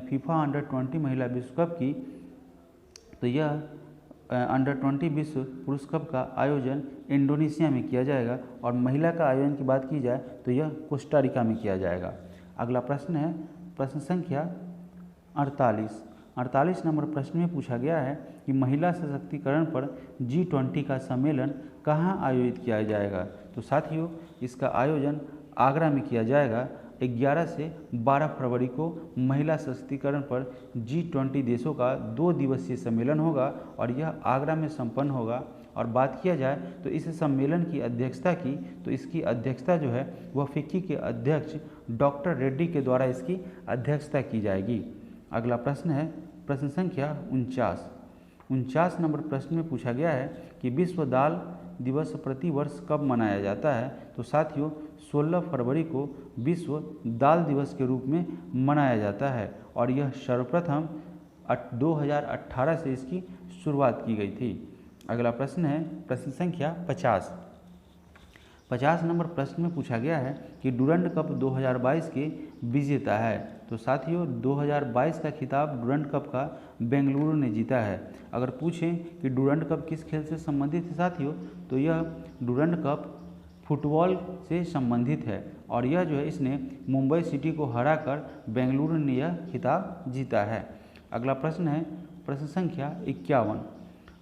फीफा अंडर 20 महिला विश्व कप की, तो यह अंडर 20 विश्व पुरुष कप का आयोजन इंडोनेशिया में किया जाएगा और महिला का आयोजन की बात की जाए तो यह कोस्टारिका में किया जाएगा। अगला प्रश्न है प्रश्न संख्या 48 नंबर प्रश्न में पूछा गया है कि महिला सशक्तिकरण पर G20 का सम्मेलन कहाँ आयोजित किया जाएगा। तो साथियों, इसका आयोजन आगरा में किया जाएगा। 11 से 12 फरवरी को महिला सशक्तिकरण पर G20 देशों का 2 दिवसीय सम्मेलन होगा और यह आगरा में संपन्न होगा। और बात किया जाए तो इस सम्मेलन की अध्यक्षता की, तो इसकी अध्यक्षता जो है वह फिक्की के अध्यक्ष डॉक्टर रेड्डी के द्वारा इसकी अध्यक्षता की जाएगी। अगला प्रश्न है प्रश्न संख्या 49 नंबर प्रश्न में पूछा गया है कि विश्व दाल दिवस प्रति वर्ष कब मनाया जाता है। तो साथियों, 16 फरवरी को विश्व दाल दिवस के रूप में मनाया जाता है और यह सर्वप्रथम 2018 से इसकी शुरुआत की गई थी। अगला प्रश्न है प्रश्न संख्या 50 नंबर प्रश्न में पूछा गया है कि डुरंड कप 2022 के विजेता है। तो साथियों, 2022 का खिताब डुरंड कप का बेंगलुरु ने जीता है। अगर पूछें कि डुरंड कप किस खेल से संबंधित है साथियों, तो यह डुरंड कप फुटबॉल से संबंधित है और यह जो है इसने मुंबई सिटी को हराकर बेंगलुरु ने यह खिताब जीता है। अगला प्रश्न है प्रश्न संख्या 51।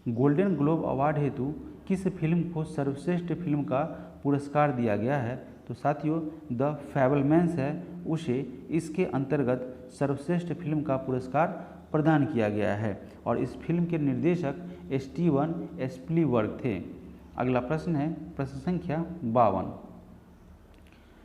गोल्डन ग्लोब अवार्ड हेतु किस फिल्म को सर्वश्रेष्ठ फिल्म का पुरस्कार दिया गया है। तो साथियों, द फैबलमैन्स है, उसे इसके अंतर्गत सर्वश्रेष्ठ फिल्म का पुरस्कार प्रदान किया गया है और इस फिल्म के निर्देशक स्टीवन स्पीलबर्ग थे। अगला प्रश्न है प्रश्न संख्या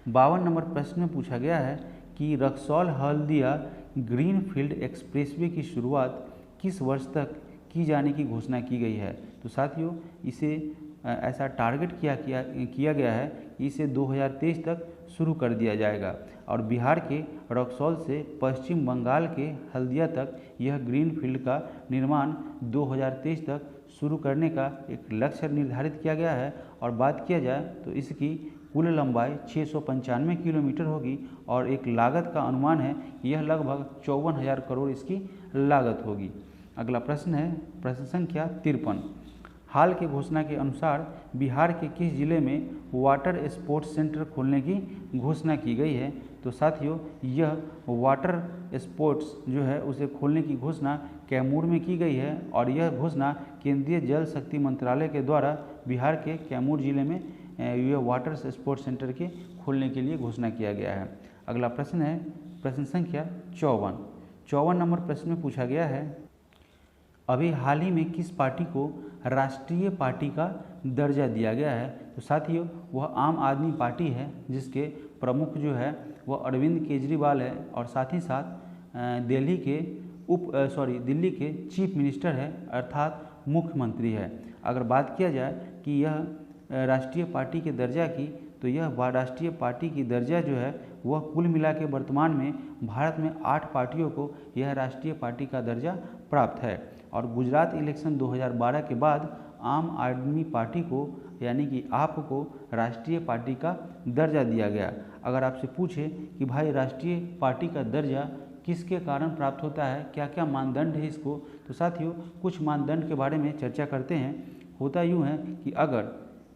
52 नंबर प्रश्न में पूछा गया है कि रक्सौल हल्दिया ग्रीनफील्ड एक्सप्रेसवे की शुरुआत किस वर्ष तक की जाने की घोषणा की गई है। तो साथियों, इसे ऐसा टारगेट किया गया है कि इसे 2023 तक शुरू कर दिया जाएगा और बिहार के रक्सौल से पश्चिम बंगाल के हल्दिया तक यह ग्रीनफील्ड का निर्माण 2023 तक शुरू करने का एक लक्ष्य निर्धारित किया गया है। और बात किया जाए तो इसकी कुल लंबाई 695 किलोमीटर होगी और एक लागत का अनुमान है कि यह लगभग 54,000 करोड़ इसकी लागत होगी। अगला प्रश्न है प्रश्न संख्या 53। हाल की घोषणा के अनुसार बिहार के किस जिले में वाटर स्पोर्ट्स सेंटर खोलने की घोषणा की गई है। तो साथियों, यह वाटर स्पोर्ट्स जो है उसे खोलने की घोषणा कैमूर में की गई है और यह घोषणा केंद्रीय जल शक्ति मंत्रालय के द्वारा बिहार के कैमूर जिले में यह वाटर स्पोर्ट्स सेंटर के खोलने के लिए घोषणा किया गया है। अगला प्रश्न है प्रश्न संख्या 54 नंबर प्रश्न में पूछा गया है अभी हाल ही में किस पार्टी को राष्ट्रीय पार्टी का दर्जा दिया गया है। तो साथियों, वह आम आदमी पार्टी है जिसके प्रमुख जो है वह अरविंद केजरीवाल है और साथ ही साथ दिल्ली के चीफ मिनिस्टर है अर्थात मुख्यमंत्री है। अगर बात किया जाए कि यह राष्ट्रीय पार्टी के दर्जा की, तो यह राष्ट्रीय पार्टी की दर्जा जो है वह कुल मिला के वर्तमान में भारत में 8 पार्टियों को यह राष्ट्रीय पार्टी का दर्जा प्राप्त है और गुजरात इलेक्शन 2012 के बाद आम आदमी पार्टी को यानी कि आप को राष्ट्रीय पार्टी का दर्जा दिया गया। अगर आपसे पूछे कि भाई राष्ट्रीय पार्टी का दर्जा किसके कारण प्राप्त होता है, क्या क्या मानदंड है इसको, तो साथियों कुछ मानदंड के बारे में चर्चा करते हैं। होता यूँ है कि अगर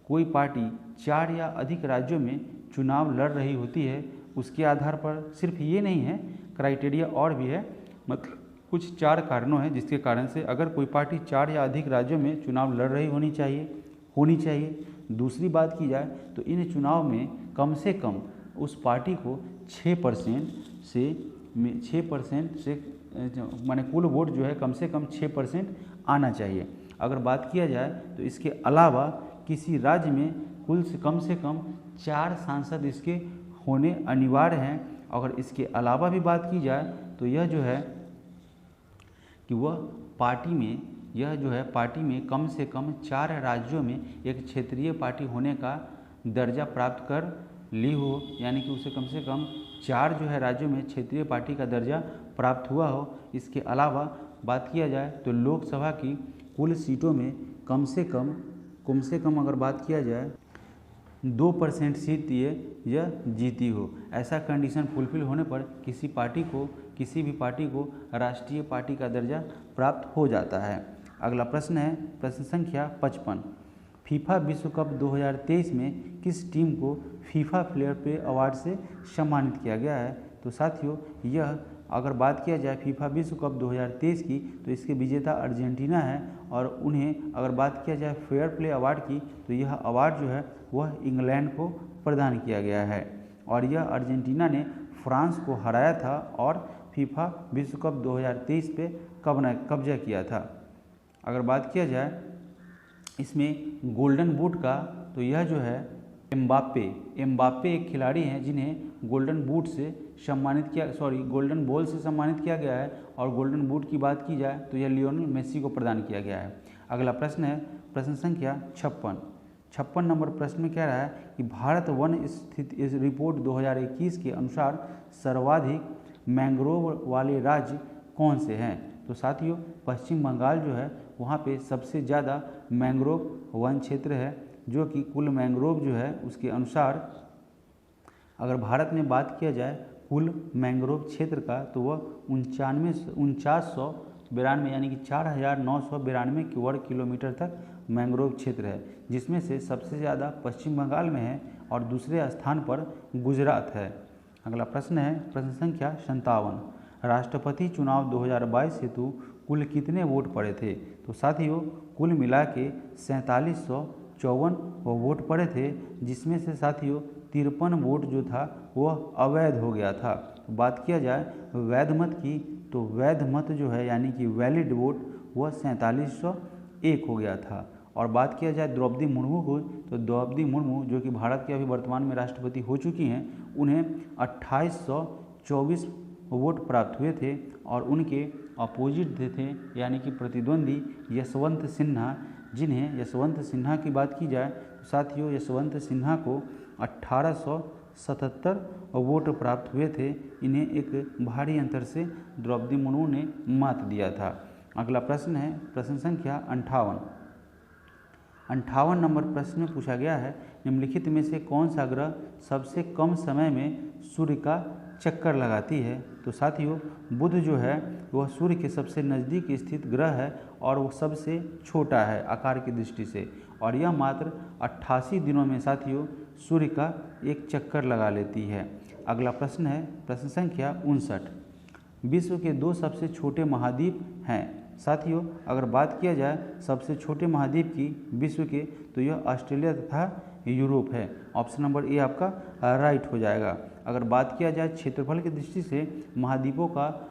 कोई पार्टी 4 या अधिक राज्यों में चुनाव लड़ रही होती है, उसके आधार पर सिर्फ ये नहीं है, क्राइटेरिया और भी है, मतलब कुछ 4 कारणों हैं जिसके कारण से अगर कोई पार्टी 4 या अधिक राज्यों में चुनाव लड़ रही होनी चाहिए। दूसरी बात की जाए तो इन चुनाव में कम से कम उस पार्टी को 6% से माने कुल वोट जो है कम से कम 6% आना चाहिए। अगर बात किया जाए तो इसके अलावा किसी राज्य में कम से कम 4 सांसद इसके होने अनिवार्य हैं। अगर इसके अलावा भी बात की जाए तो यह जो है कि वह पार्टी में कम से कम 4 राज्यों में एक क्षेत्रीय पार्टी होने का दर्जा प्राप्त कर ली हो, यानी कि उसे कम से कम 4 जो है राज्यों में क्षेत्रीय पार्टी का दर्जा प्राप्त हुआ हो। इसके अलावा बात किया जाए तो लोकसभा की कुल सीटों में कम से कम अगर बात किया जाए 2% सीट यह जीती हो। ऐसा कंडीशन फुलफिल होने पर किसी भी पार्टी को राष्ट्रीय पार्टी का दर्जा प्राप्त हो जाता है। अगला प्रश्न है प्रश्न संख्या 55। फीफा विश्व कप 2023 में किस टीम को फीफा प्लेयर प्ले अवार्ड से सम्मानित किया गया है? तो साथियों, यह अगर बात किया जाए फीफा विश्व कप 2023 की तो इसके विजेता अर्जेंटीना है, और उन्हें अगर बात किया जाए फेयर प्ले अवार्ड की तो यह अवार्ड जो है वह इंग्लैंड को प्रदान किया गया है, और यह अर्जेंटीना ने फ्रांस को हराया था और फीफा विश्व कप 2023 पे कब्जा किया था। अगर बात किया जाए इसमें गोल्डन बूट का तो यह जो है एम्बाप्पे एक खिलाड़ी हैं जिन्हें गोल्डन बॉल से सम्मानित किया गया है, और गोल्डन बूट की बात की जाए तो यह लियोनेल मेसी को प्रदान किया गया है। अगला प्रश्न है प्रश्न संख्या 56 नंबर प्रश्न में कह रहा है कि भारत वन स्थिति रिपोर्ट 2021 के अनुसार सर्वाधिक मैंग्रोव वाले राज्य कौन से हैं? तो साथियों, पश्चिम बंगाल जो है वहाँ पे सबसे ज़्यादा मैंग्रोव वन क्षेत्र है, जो कि कुल मैंग्रोव जो है उसके अनुसार अगर भारत में बात किया जाए कुल मैंग्रोव क्षेत्र का तो वह 4992 यानी कि 4992 वर्ग किलोमीटर तक मैंग्रोव क्षेत्र है, जिसमें से सबसे ज़्यादा पश्चिम बंगाल में है और दूसरे स्थान पर गुजरात है। अगला प्रश्न है प्रश्न संख्या 57। राष्ट्रपति चुनाव 2022 हेतु कुल कितने वोट पड़े थे? तो साथियों, कुल मिला के 4754 वोट पड़े थे, जिसमें से साथियों 53 वोट जो था वह अवैध हो गया था। बात किया जाए वैध मत की तो वैध मत जो है यानी कि वैलिड वोट वह 4701 हो गया था। और बात किया जाए द्रौपदी मुर्मू को तो द्रौपदी मुर्मू जो कि भारत के अभी वर्तमान में राष्ट्रपति हो चुकी हैं, उन्हें 2824 वोट प्राप्त हुए थे, और उनके अपोजिट थे यानी कि प्रतिद्वंदी यशवंत सिन्हा, जिन्हें यशवंत सिन्हा की बात की जाए तो साथियों यशवंत सिन्हा को 1877 वोट प्राप्त हुए थे। इन्हें एक भारी अंतर से द्रौपदी मुर्मू ने मात दिया था। अगला प्रश्न है प्रश्न संख्या 58 नंबर प्रश्न में पूछा गया है निम्नलिखित में से कौन सा ग्रह सबसे कम समय में सूर्य का चक्कर लगाती है? तो साथियों, बुध जो है वह सूर्य के सबसे नज़दीक स्थित ग्रह है और वह सबसे छोटा है आकार की दृष्टि से, और यह मात्र 88 दिनों में साथियों सूर्य का एक चक्कर लगा लेती है। अगला प्रश्न है प्रश्न संख्या 59। विश्व के 2 सबसे छोटे महाद्वीप हैं। साथियों, अगर बात किया जाए सबसे छोटे महाद्वीप की विश्व के तो यह ऑस्ट्रेलिया तथा यूरोप है। ऑप्शन नंबर ए आपका राइट हो जाएगा। अगर बात किया जाए क्षेत्रफल की दृष्टि से महाद्वीपों का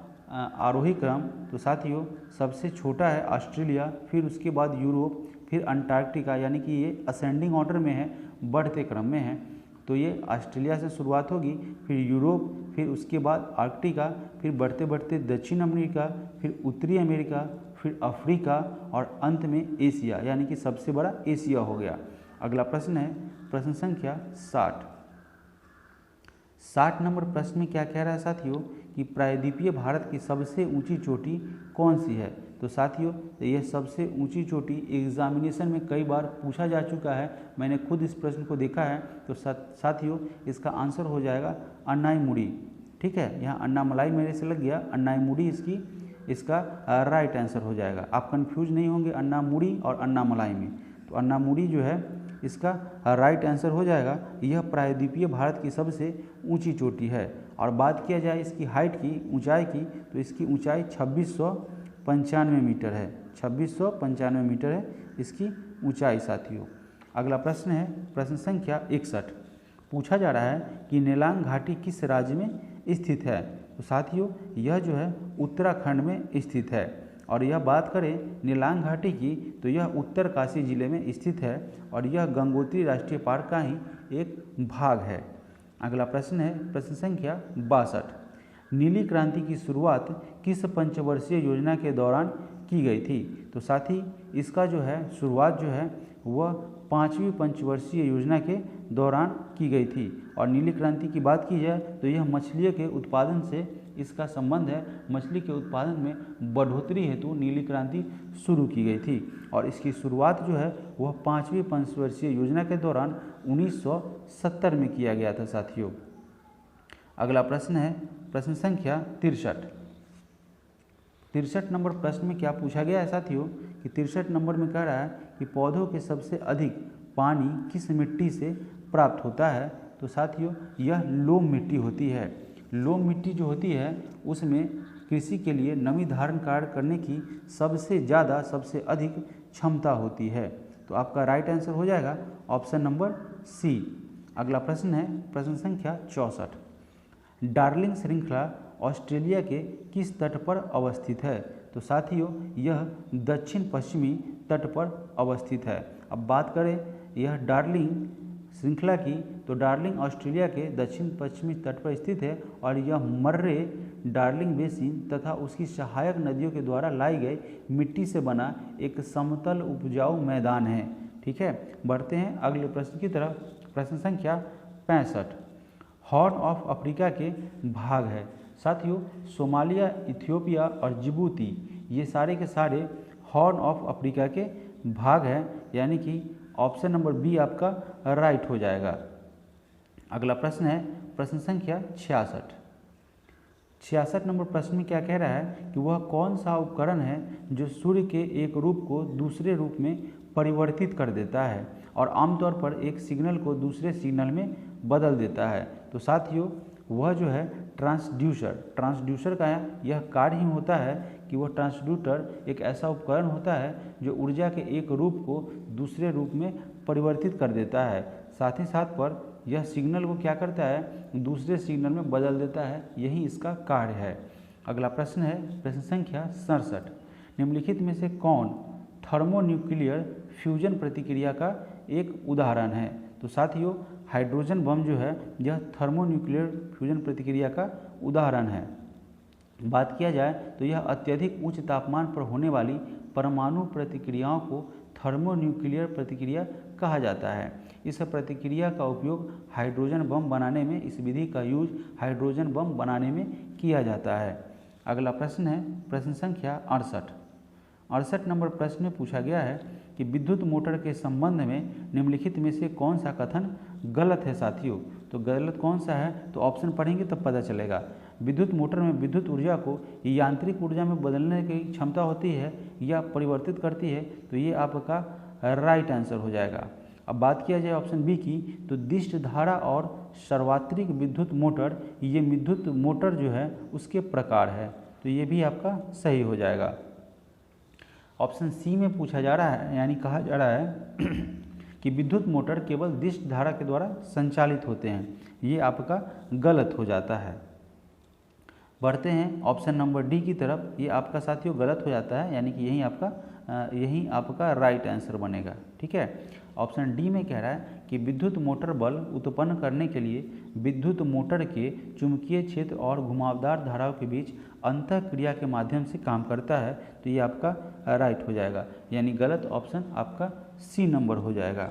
आरोही क्रम तो साथियों सबसे छोटा है ऑस्ट्रेलिया, फिर उसके बाद यूरोप, फिर अंटार्कटिका, यानी कि ये असेंडिंग ऑर्डर में है, बढ़ते क्रम में है। तो ये ऑस्ट्रेलिया से शुरुआत होगी, फिर यूरोप, फिर उसके बाद आर्कटिका, फिर बढ़ते बढ़ते दक्षिण अमेरिका, फिर उत्तरी अमेरिका, फिर अफ्रीका और अंत में एशिया, यानी कि सबसे बड़ा एशिया हो गया। अगला प्रश्न है प्रश्न संख्या 60 नंबर प्रश्न में क्या कह रहा है साथियों कि प्रायद्वीपीय भारत की सबसे ऊंची चोटी कौन सी है? तो साथियों, यह सबसे ऊंची चोटी एग्जामिनेशन में कई बार पूछा जा चुका है, मैंने खुद इस प्रश्न को देखा है। तो साथियों इसका आंसर हो जाएगा अन्नाईमुड़ी। ठीक है, यहाँ अन्नामलाई मेरे से लग गया, अन्नाईमुड़ी इसका राइट आंसर हो जाएगा। आप कंफ्यूज नहीं होंगे अन्नामुड़ी और अन्नामलाई में। तो अन्नामुड़ी जो है इसका राइट आंसर हो जाएगा। यह प्रायद्वीपीय भारत की सबसे ऊंची चोटी है। और बात किया जाए इसकी हाइट की, ऊंचाई की, तो इसकी ऊंचाई 2695 मीटर है। 2695 मीटर है इसकी ऊंचाई साथियों। अगला प्रश्न है प्रश्न संख्या 61। पूछा जा रहा है कि नेलांग घाटी किस राज्य में स्थित है। तो साथियों यह जो है उत्तराखंड में स्थित है। और यह बात करें नेलांग घाटी की तो यह उत्तरकाशी जिले में स्थित है और यह गंगोत्री राष्ट्रीय पार्क का ही एक भाग है। अगला प्रश्न है प्रश्न संख्या 62। नीली क्रांति की शुरुआत किस पंचवर्षीय योजना के दौरान की गई थी। तो साथी इसका जो है शुरुआत जो है वह 5वीं पंचवर्षीय योजना के दौरान की गई थी। और नीली क्रांति की बात की जाए तो यह मछली के उत्पादन से इसका संबंध है। मछली के उत्पादन में बढ़ोतरी हेतु नीली क्रांति शुरू की गई थी और इसकी शुरुआत जो है वह 5वीं पंचवर्षीय योजना के दौरान 1970 में किया गया था साथियों। अगला प्रश्न है प्रश्न संख्या 63। 63 नंबर प्रश्न में क्या पूछा गया है साथियों कि 63 नंबर में कह रहा है कि पौधों के सबसे अधिक पानी किस मिट्टी से प्राप्त होता है। तो साथियों यह लोम मिट्टी होती है। लोम मिट्टी जो होती है उसमें कृषि के लिए नमी धारण कार्य करने की सबसे अधिक क्षमता होती है। तो आपका राइट आंसर हो जाएगा ऑप्शन नंबर सी। अगला प्रश्न है प्रश्न संख्या 64। डार्लिंग श्रृंखला ऑस्ट्रेलिया के किस तट पर अवस्थित है। तो साथियों यह दक्षिण पश्चिमी तट पर अवस्थित है। अब बात करें यह डार्लिंग श्रृंखला की तो डार्लिंग ऑस्ट्रेलिया के दक्षिण पश्चिमी तट पर स्थित है और यह मर्रे, डार्लिंग बेसिन तथा उसकी सहायक नदियों के द्वारा लाई गई मिट्टी से बना एक समतल उपजाऊ मैदान है। ठीक है, बढ़ते हैं अगले प्रश्न की तरफ। प्रश्न संख्या 65। हॉर्न ऑफ अफ्रीका के भाग है। साथियों सोमालिया, इथियोपिया और जिबूती ये सारे के सारे हॉर्न ऑफ अफ्रीका के भाग हैं, यानी कि ऑप्शन नंबर बी आपका राइट हो जाएगा। अगला प्रश्न है प्रश्न संख्या 66। 66 नंबर प्रश्न में क्या कह रहा है कि वह कौन सा उपकरण है जो सूर्य के एक रूप को दूसरे रूप में परिवर्तित कर देता है और आमतौर पर एक सिग्नल को दूसरे सिग्नल में बदल देता है। तो साथियों वह जो है ट्रांसड्यूसर का यह कार्य ही होता है कि वह ट्रांसड्यूसर एक ऐसा उपकरण होता है जो ऊर्जा के एक रूप को दूसरे रूप में परिवर्तित कर देता है। साथ ही साथ पर यह सिग्नल को क्या करता है, दूसरे सिग्नल में बदल देता है, यही इसका कार्य है। अगला प्रश्न है प्रश्न संख्या 67। निम्नलिखित में से कौन थर्मोन्यूक्लियर फ्यूजन प्रतिक्रिया का एक उदाहरण है। तो साथियों हाइड्रोजन बम जो है यह थर्मोन्यूक्लियर फ्यूजन प्रतिक्रिया का उदाहरण है। बात किया जाए तो यह अत्यधिक उच्च तापमान पर होने वाली परमाणु प्रतिक्रियाओं को थर्मोन्यूक्लियर प्रतिक्रिया कहा जाता है। इस प्रतिक्रिया का उपयोग हाइड्रोजन बम बनाने में, इस विधि का यूज हाइड्रोजन बम बनाने में किया जाता है। अगला प्रश्न है प्रश्न संख्या 68। 68 नंबर प्रश्न में पूछा गया है कि विद्युत मोटर के संबंध में निम्नलिखित में से कौन सा कथन गलत है साथियों। तो गलत कौन सा है तो ऑप्शन पढ़ेंगे तब पता चलेगा। विद्युत मोटर में विद्युत ऊर्जा को यांत्रिक ऊर्जा में बदलने की क्षमता होती है या परिवर्तित करती है, तो ये आपका राइट आंसर हो जाएगा। अब बात किया जाए ऑप्शन बी की तो दिष्ट धारा और सर्वात्रिक विद्युत मोटर, ये विद्युत मोटर जो है उसके प्रकार है, तो ये भी आपका सही हो जाएगा। ऑप्शन सी में पूछा जा रहा है, यानी कहा जा रहा है कि विद्युत मोटर केवल दिष्ट धारा के द्वारा संचालित होते हैं, ये आपका गलत हो जाता है। बढ़ते हैं ऑप्शन नंबर डी की तरफ, ये आपका साथियों गलत हो जाता है, यानी कि यही आपका राइट आंसर बनेगा। ठीक है, ऑप्शन डी में कह रहा है कि विद्युत मोटर बल उत्पन्न करने के लिए विद्युत मोटर के चुंबकीय क्षेत्र और घुमावदार धाराओं के बीच अंतःक्रिया के माध्यम से काम करता है, तो ये आपका राइट हो जाएगा, यानी गलत ऑप्शन आपका सी नंबर हो जाएगा।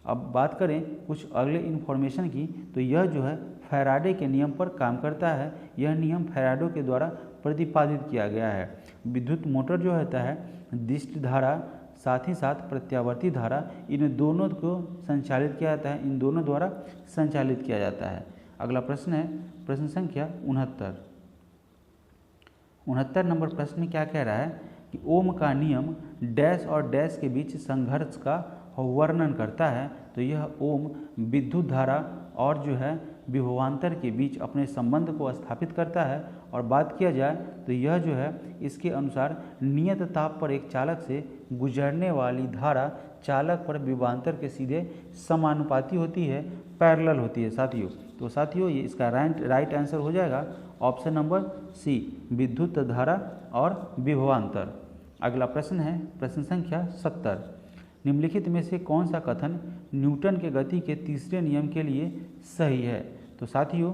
अब बात करें कुछ अगले इन्फॉर्मेशन की, तो यह जो है फैराडे के नियम पर काम करता है। यह नियम फैराडे के द्वारा प्रतिपादित किया गया है। विद्युत मोटर जो होता है दिष्ट धारा साथ ही साथ प्रत्यावर्ती धारा, इन दोनों को संचालित किया जाता है, इन दोनों द्वारा संचालित किया जाता है। अगला प्रश्न है प्रश्न संख्या 69। 69 नंबर प्रश्न में क्या कह रहा है कि ओम का नियम डैश और डैश के बीच संघर्ष का वर्णन करता है तो यह ओम विद्युत धारा और जो है विभवांतर के बीच अपने संबंध को स्थापित करता है। और बात किया जाए तो यह जो है इसके अनुसार नियत ताप पर एक चालक से गुजरने वाली धारा चालक पर विभवांतर के सीधे समानुपाती होती है, पैरेलल होती है साथियों। तो साथियों ये इसका राइट आंसर हो जाएगा ऑप्शन नंबर सी, विद्युत धारा और विभवांतर। अगला प्रश्न है प्रश्न संख्या 70। निम्नलिखित में से कौन सा कथन न्यूटन के गति के तीसरे नियम के लिए सही है? तो साथियों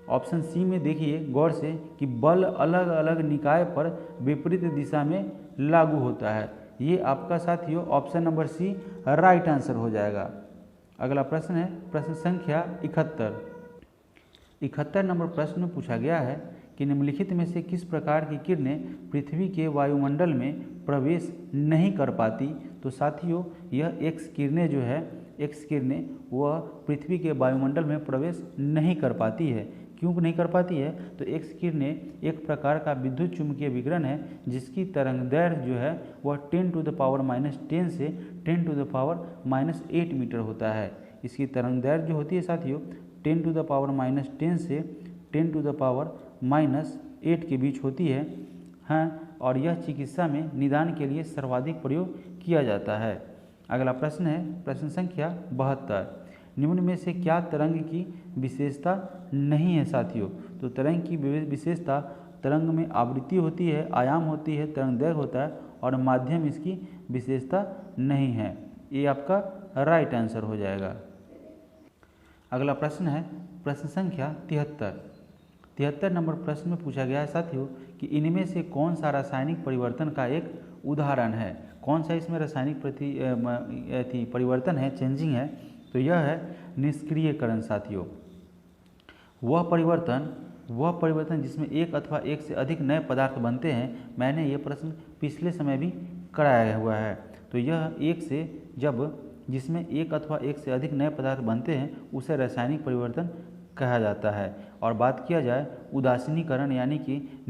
ऑप्शन सी में देखिए गौर से कि बल अलग अलग निकाय पर विपरीत दिशा में लागू होता है। ये आपका साथियों option number C right answer हो जाएगा। अगला प्रश्न है प्रश्न संख्या 71। 71 नंबर प्रश्न में पूछा गया है कि निम्नलिखित में से किस प्रकार की किरणें पृथ्वी के वायुमंडल में प्रवेश नहीं कर पाती? तो साथियों यह एक्स किरणें जो है, एक्स किरणें वह पृथ्वी के वायुमंडल में प्रवेश नहीं कर पाती है। क्यों नहीं कर पाती है? तो एक्स किरणें एक प्रकार का विद्युत चुम्बकीय विकिरण है जिसकी तरंगदैर्घ्य जो है वह 10⁻⁻10 से 10⁻⁻8 मीटर होता है। इसकी तरंगदैर्घ्य जो होती है साथियों 10⁻⁻10 से 10⁻⁻8 के बीच होती है। हाँ, और यह चिकित्सा में निदान के लिए सर्वाधिक प्रयोग किया जाता है। अगला प्रश्न है प्रश्न संख्या 72। निम्न में से क्या तरंग की विशेषता नहीं है साथियों? तो तरंग की विशेषता तरंग में आवृत्ति होती है, आयाम होती है, तरंगदैर्घ्य होता है और माध्यम इसकी विशेषता नहीं है। ये आपका राइट आंसर हो जाएगा। अगला प्रश्न है प्रश्न संख्या 73। 73 नंबर प्रश्न में पूछा गया है साथियों कि इनमें से कौन सा रासायनिक परिवर्तन का एक उदाहरण है? कौन सा इसमें रासायनिक परिवर्तन है, चेंजिंग है? तो यह है निष्क्रियकरण साथियों। वह परिवर्तन जिसमें एक अथवा एक से अधिक नए पदार्थ बनते हैं। मैंने ये प्रश्न पिछले समय भी कराया हुआ है। तो यह जिसमें एक अथवा एक से अधिक नए पदार्थ बनते हैं उसे रासायनिक परिवर्तन कहा जाता है। और बात किया जाए उदासीनीकरण यानी कि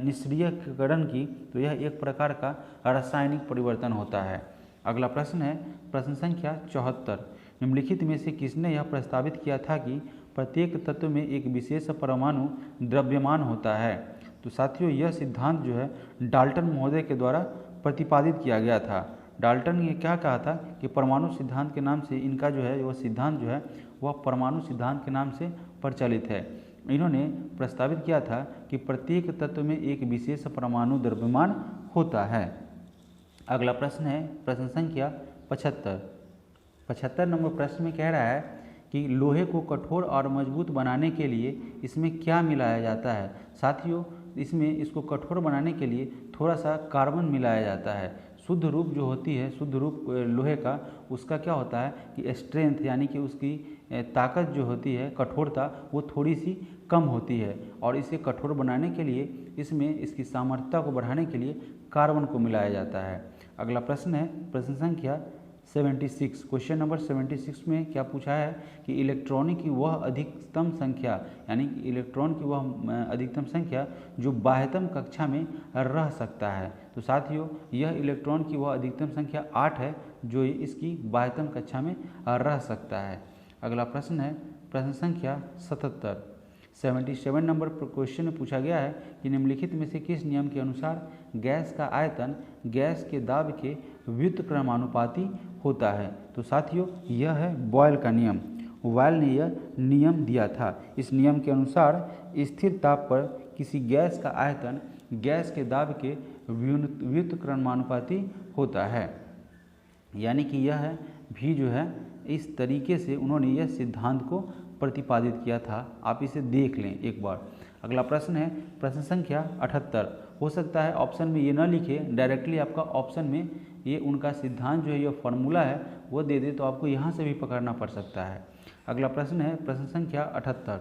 निष्क्रियकरण की, तो यह एक प्रकार का रासायनिक परिवर्तन होता है। अगला प्रश्न है प्रश्न संख्या 74। निम्नलिखित में से किसने यह प्रस्तावित किया था कि प्रत्येक तत्व में एक विशेष परमाणु द्रव्यमान होता है? तो साथियों यह सिद्धांत जो है डाल्टन महोदय के द्वारा प्रतिपादित किया गया था। डाल्टन ने क्या कहा था कि परमाणु सिद्धांत के नाम से इनका जो है वह सिद्धांत जो है वह परमाणु सिद्धांत के नाम से प्रचलित है। इन्होंने प्रस्तावित किया था कि प्रत्येक तत्व में एक विशेष परमाणु द्रव्यमान होता है। अगला प्रश्न है प्रश्न संख्या 75। 75 नंबर प्रश्न में कह रहा है कि लोहे को कठोर और मजबूत बनाने के लिए इसमें क्या मिलाया जाता है? साथियों इसमें इसको कठोर बनाने के लिए थोड़ा सा कार्बन मिलाया जाता है। शुद्ध रूप जो होती है, शुद्ध रूप लोहे का, उसका क्या होता है कि स्ट्रेंथ यानी कि उसकी ताकत जो होती है, कठोरता, वो थोड़ी सी कम होती है। और इसे कठोर बनाने के लिए इसमें इसकी सामर्थ्यता को बढ़ाने के लिए कार्बन को मिलाया जाता है। अगला प्रश्न है प्रश्न संख्या 76। क्वेश्चन नंबर 76 में क्या पूछा है कि इलेक्ट्रॉन की वह अधिकतम संख्या यानी कि इलेक्ट्रॉन की वह अधिकतम संख्या जो बाह्यतम कक्षा में रह सकता है। तो साथियों यह इलेक्ट्रॉन की वह अधिकतम संख्या 8 है जो इसकी बाह्यतम कक्षा में रह सकता है। अगला प्रश्न है प्रश्न संख्या 77। 77 नंबर क्वेश्चन में पूछा गया है कि निम्नलिखित में से किस नियम के अनुसार गैस का आयतन गैस के दाब के व्युत्क्रमानुपाती होता है? तो साथियों यह है बॉयल का नियम। बॉयल ने यह नियम दिया था। इस नियम के अनुसार स्थिर ताप पर किसी गैस का आयतन गैस के दाब के व्युत्क्रमानुपाती होता है। यानी कि यह भी जो है इस तरीके से उन्होंने यह सिद्धांत को प्रतिपादित किया था। आप इसे देख लें एक बार। अगला प्रश्न है प्रश्न संख्या 78। हो सकता है ऑप्शन में ये ना लिखे, डायरेक्टली आपका ऑप्शन में ये उनका सिद्धांत जो है, ये फॉर्मूला है वो दे दे, तो आपको यहाँ से भी पकड़ना पड़ सकता है। अगला प्रश्न है प्रश्न संख्या 78।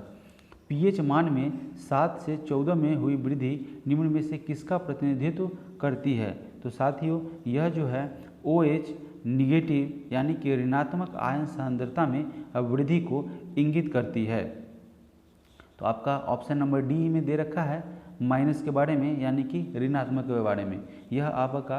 पीएच मान में 7 से 14 में हुई वृद्धि निम्न में से किसका प्रतिनिधित्व करती है? तो साथियों यह जो है OH निगेटिव यानी कि ऋणात्मक आयन सांद्रता में वृद्धि को इंगित करती है। तो आपका ऑप्शन नंबर डी में दे रखा है माइनस के बारे में यानी कि ऋणात्मक के बारे में। यह आपका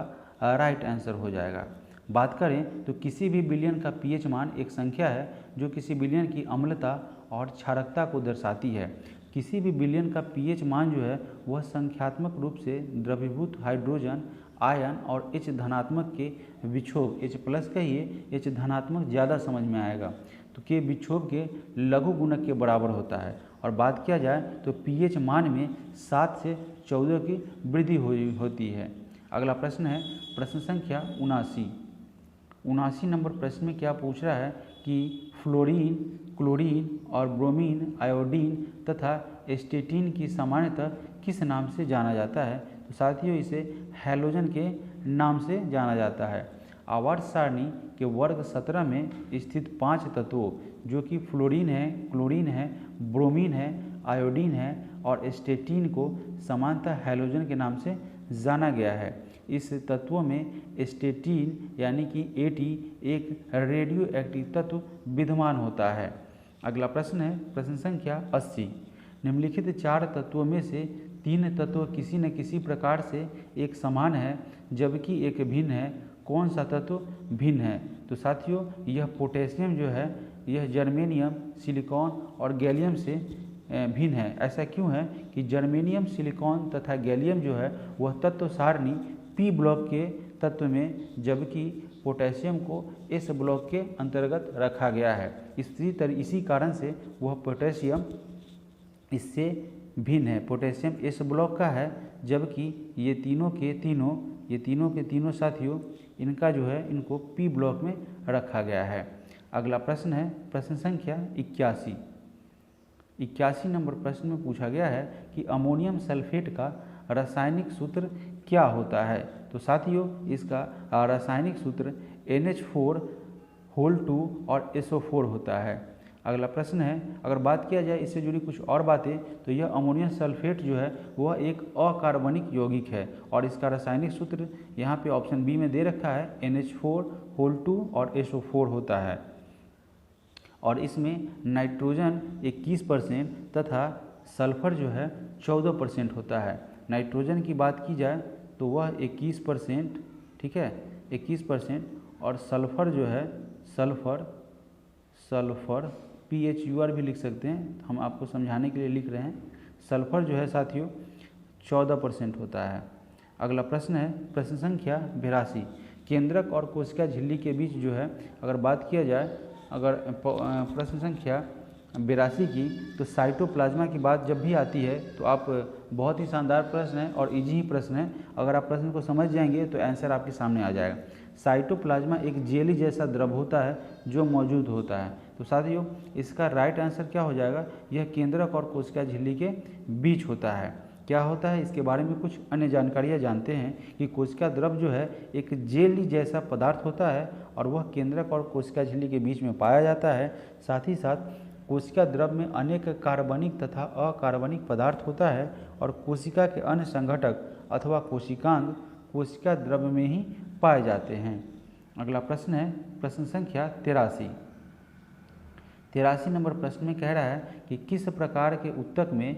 राइट आंसर हो जाएगा। बात करें तो किसी भी विलयन का पीएच मान एक संख्या है जो किसी विलयन की अम्लता और क्षारकता को दर्शाती है। किसी भी विलयन का पीएच मान जो है वह संख्यात्मक रूप से द्रवीभूत हाइड्रोजन आयन और H धनात्मक के विक्षोभ, H प्लस कहिए, H धनात्मक ज़्यादा समझ में आएगा, तो के विक्षोभ के लघु गुणक के बराबर होता है। और बात किया जाए तो पीएच मान में 7 से 14 की वृद्धि होती है। अगला प्रश्न है प्रश्न संख्या 79 नंबर प्रश्न में क्या पूछ रहा है कि फ्लोरीन, क्लोरीन और ब्रोमीन, आयोडीन तथा एस्टेटीन की सामान्यतः किस नाम से जाना जाता है? तो साथियों इसे हैलोजन के नाम से जाना जाता है। आवर्त सारणी के वर्ग 17 में स्थित 5 तत्वों जो कि फ्लोरीन है, क्लोरीन है, ब्रोमीन है, आयोडीन है और एस्टेटीन को समानतः हैलोजन के नाम से जाना गया है। इस तत्वों में एस्टेटीन यानी कि एटी एक रेडियो एक्टिव तत्व विद्यमान होता है। अगला प्रश्न है प्रश्न संख्या 80। निम्नलिखित 4 तत्वों में से 3 तत्व किसी न किसी प्रकार से एक समान है जबकि एक भिन्न है। कौन सा तत्व भिन्न है? तो साथियों यह पोटेशियम जो है यह जर्मेनियम, सिलिकॉन और गैलियम से भिन्न है। ऐसा क्यों है कि जर्मेनियम, सिलिकॉन तथा गैलियम जो है वह तत्व सारणी पी ब्लॉक के तत्व में, जबकि पोटेशियम को एस ब्लॉक के अंतर्गत रखा गया है। इसी कारण से वह पोटेशियम इससे भिन्न है। पोटेशियम एस ब्लॉक का है जबकि ये तीनों के तीनों साथियों इनका जो है इनको पी ब्लॉक में रखा गया है। अगला प्रश्न है प्रश्न संख्या 81 नंबर प्रश्न में पूछा गया है कि अमोनियम सल्फेट का रासायनिक सूत्र क्या होता है? तो साथियों इसका रासायनिक सूत्र NH4 और SO4 होता है। अगला प्रश्न है अगर बात किया जाए इससे जुड़ी कुछ और बातें तो यह अमोनियम सल्फेट जो है वह एक अकार्बनिक यौगिक है और इसका रासायनिक सूत्र यहाँ पे ऑप्शन बी में दे रखा है NH4 और SO4 होता है। और इसमें नाइट्रोजन 21% तथा सल्फर जो है 14% होता है। नाइट्रोजन की बात की जाए तो वह 21%, ठीक है, 21%, और सल्फर जो है सल्फर PHUR भी लिख सकते हैं, हम आपको समझाने के लिए लिख रहे हैं। सल्फर जो है साथियों 14% होता है। अगला प्रश्न है प्रश्न संख्या 82। केंद्रक और कोशिका झिल्ली के बीच जो है अगर बात किया जाए अगर प्रश्न संख्या 82 की तो साइटोप्लाज्मा की बात जब भी आती है तो आप बहुत ही शानदार प्रश्न है और इजी ही प्रश्न है। अगर आप प्रश्न को समझ जाएंगे तो आंसर आपके सामने आ जाएगा। साइटोप्लाज्मा एक जेली जैसा द्रव होता है जो मौजूद होता है। तो साथियों इसका राइट आंसर क्या हो जाएगा? यह केंद्रक और कोशिका झिल्ली के बीच होता है। क्या होता है इसके बारे में कुछ अन्य जानकारियाँ जानते हैं कि कोशिका द्रव जो है एक जेली जैसा पदार्थ होता है और वह केंद्रक और कोशिका झिल्ली के बीच में पाया जाता है। साथ ही साथ कोशिका द्रव में अनेक कार्बनिक तथा अकार्बनिक पदार्थ होता है और कोशिका के अन्य संघटक अथवा कोशिकांग कोशिका द्रव में ही पाए जाते हैं। अगला प्रश्न है प्रश्न संख्या 83 नंबर प्रश्न में कह रहा है कि किस प्रकार के ऊतक में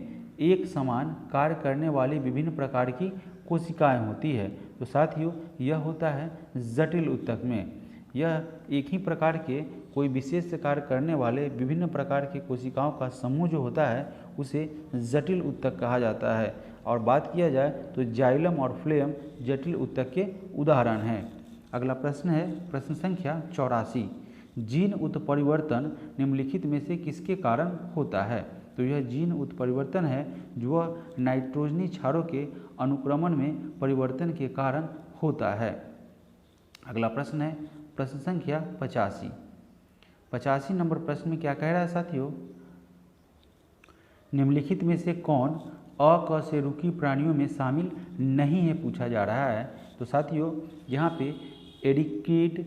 एक समान कार्य करने वाली विभिन्न प्रकार की कोशिकाएं होती है? तो साथियों यह होता है जटिल ऊतक में। यह एक ही प्रकार के कोई विशेष कार्य करने वाले विभिन्न प्रकार की कोशिकाओं का समूह जो होता है उसे जटिल ऊतक कहा जाता है। और बात किया जाए तो जाइलम और फ्लेम जटिल ऊतक के उदाहरण हैं। अगला प्रश्न है प्रश्न संख्या 84। जीन उत्परिवर्तन निम्नलिखित में से किसके कारण होता है? तो यह जीन उत्परिवर्तन है जो नाइट्रोजनी क्षारों के अनुक्रमण में परिवर्तन के कारण होता है। अगला प्रश्न है प्रश्न संख्या 85 नंबर प्रश्न में क्या कह रहा है साथियों? निम्नलिखित में से कौन अकशेरुकी प्राणियों में शामिल नहीं है पूछा जा रहा है। तो साथियों यहाँ पे एडिकीट,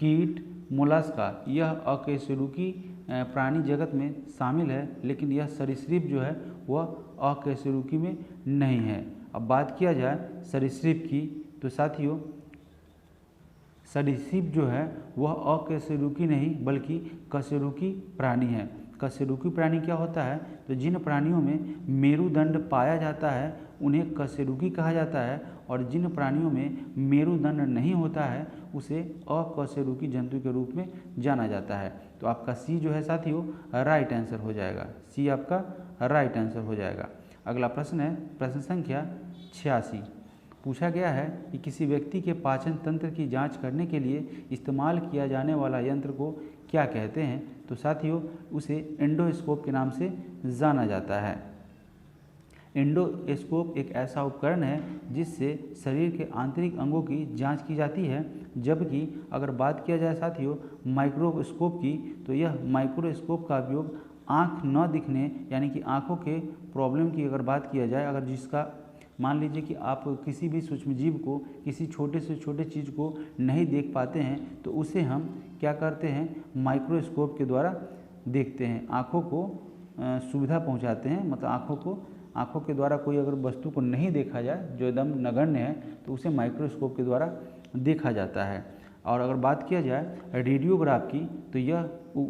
कीट, मोलस्का यह अकशेरुकी प्राणी जगत में शामिल है, लेकिन यह सरीसृप जो है वह अकशेरुकी में नहीं है। अब बात किया जाए सरीसृप की तो साथियों सरीसृप जो है वह अकशेरुकी नहीं बल्कि कशेरुकी प्राणी है। कशेरुकी प्राणी क्या होता है? तो जिन प्राणियों में मेरुदंड पाया जाता है उन्हें कशेरुकी कहा जाता है, और जिन प्राणियों में मेरुदंड नहीं होता है उसे अकशेरुकी जंतु के रूप में जाना जाता है। तो आपका सी जो है साथियों राइट आंसर हो जाएगा, सी आपका राइट आंसर हो जाएगा। अगला प्रश्न है प्रश्न संख्या 86। पूछा गया है कि किसी व्यक्ति के पाचन तंत्र की जांच करने के लिए इस्तेमाल किया जाने वाला यंत्र को क्या कहते हैं? तो साथियों उसे एंडोस्कोप के नाम से जाना जाता है। एंडोस्कोप एक ऐसा उपकरण है जिससे शरीर के आंतरिक अंगों की जांच की जाती है, जबकि अगर बात किया जाए साथियों माइक्रोस्कोप की, तो यह माइक्रोस्कोप का उपयोग आँख न दिखने यानी कि आँखों के प्रॉब्लम की अगर बात किया जाए, अगर जिसका मान लीजिए कि आप किसी भी सूक्ष्म जीव को, किसी छोटे से छोटे चीज़ को नहीं देख पाते हैं, तो उसे हम क्या करते हैं माइक्रोस्कोप के द्वारा देखते हैं, आँखों को सुविधा पहुंचाते हैं। मतलब आँखों के द्वारा कोई अगर वस्तु को नहीं देखा जाए जो एकदम नगण्य है, तो उसे माइक्रोस्कोप के द्वारा देखा जाता है। और अगर बात किया जाए रेडियोग्राफ की, तो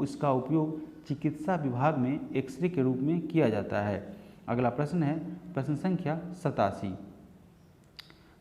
इसका उपयोग चिकित्सा विभाग में एक्सरे के रूप में किया जाता है। अगला प्रश्न है प्रश्न संख्या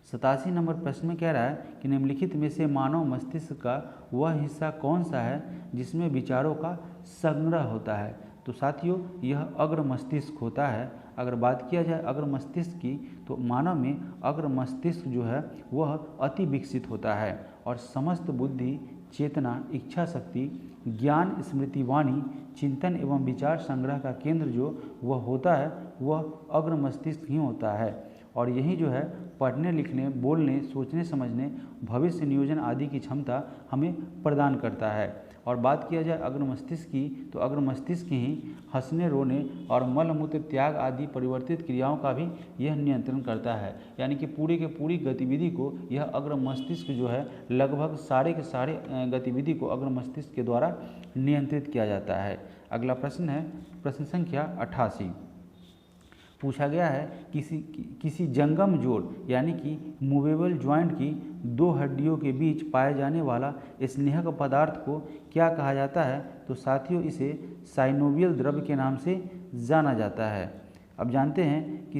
87 नंबर प्रश्न में कह रहा है कि निम्नलिखित में से मानव मस्तिष्क का वह हिस्सा कौन सा है जिसमें विचारों का संग्रह होता है? तो साथियों यह अग्र मस्तिष्क होता है। अगर बात किया जाए अग्र मस्तिष्क की, तो मानव में अग्र मस्तिष्क जो है वह अति विकसित होता है और समस्त बुद्धि, चेतना, इच्छा शक्ति, ज्ञान, स्मृति, वाणी, चिंतन एवं विचार संग्रह का केंद्र जो वह होता है वह अग्र मस्तिष्क ही होता है। और यही जो है पढ़ने, लिखने, बोलने, सोचने, समझने, भविष्य नियोजन आदि की क्षमता हमें प्रदान करता है। और बात किया जाए अग्र मस्तिष्क की, तो अग्र मस्तिष्क ही हंसने, रोने और मल मूत्र त्याग आदि परिवर्तित क्रियाओं का भी यह नियंत्रण करता है। यानी कि पूरी के पूरी गतिविधि को यह अग्र मस्तिष्क जो है लगभग सारे के सारे गतिविधि को अग्र मस्तिष्क के द्वारा नियंत्रित किया जाता है। अगला प्रश्न है प्रश्न संख्या 88। पूछा गया है किसी जंगम जोड़ यानी कि मूवेबल जॉइंट की दो हड्डियों के बीच पाए जाने वाला स्नेहक पदार्थ को क्या कहा जाता है? तो साथियों इसे साइनोवियल द्रव्य के नाम से जाना जाता है। अब जानते हैं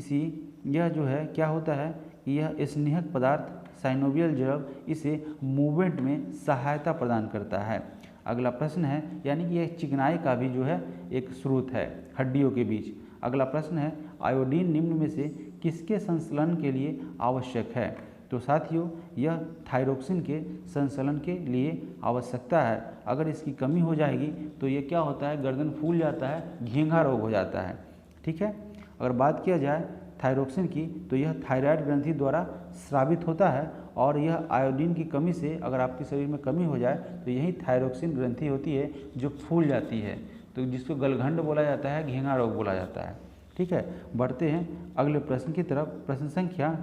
यह जो है क्या होता है कि यह स्नेहक पदार्थ साइनोवियल द्रव्य इसे मूवमेंट में सहायता प्रदान करता है। अगला प्रश्न है यानी कि यह चिकनाई का भी जो है एक स्रोत है हड्डियों के बीच। अगला प्रश्न है आयोडीन निम्न में से किसके संश्लेषण के लिए आवश्यक है? तो साथियों यह थायरोक्सिन के संश्लेषण के लिए आवश्यकता है। अगर इसकी कमी हो जाएगी तो ये क्या होता है, गर्दन फूल जाता है, घेंघा रोग हो जाता है। ठीक है। अगर बात किया जाए थायरोक्सिन की, तो यह थायराइड ग्रंथि द्वारा स्रावित होता है और यह आयोडीन की कमी से अगर आपके शरीर में कमी हो जाए तो यही थायरोक्सिन ग्रंथि होती है जो फूल जाती है, तो जिसको गलघंड बोला जाता है, घेंघा रोग बोला जाता है। ठीक है। बढ़ते हैं अगले प्रश्न की तरफ। प्रश्न संख्या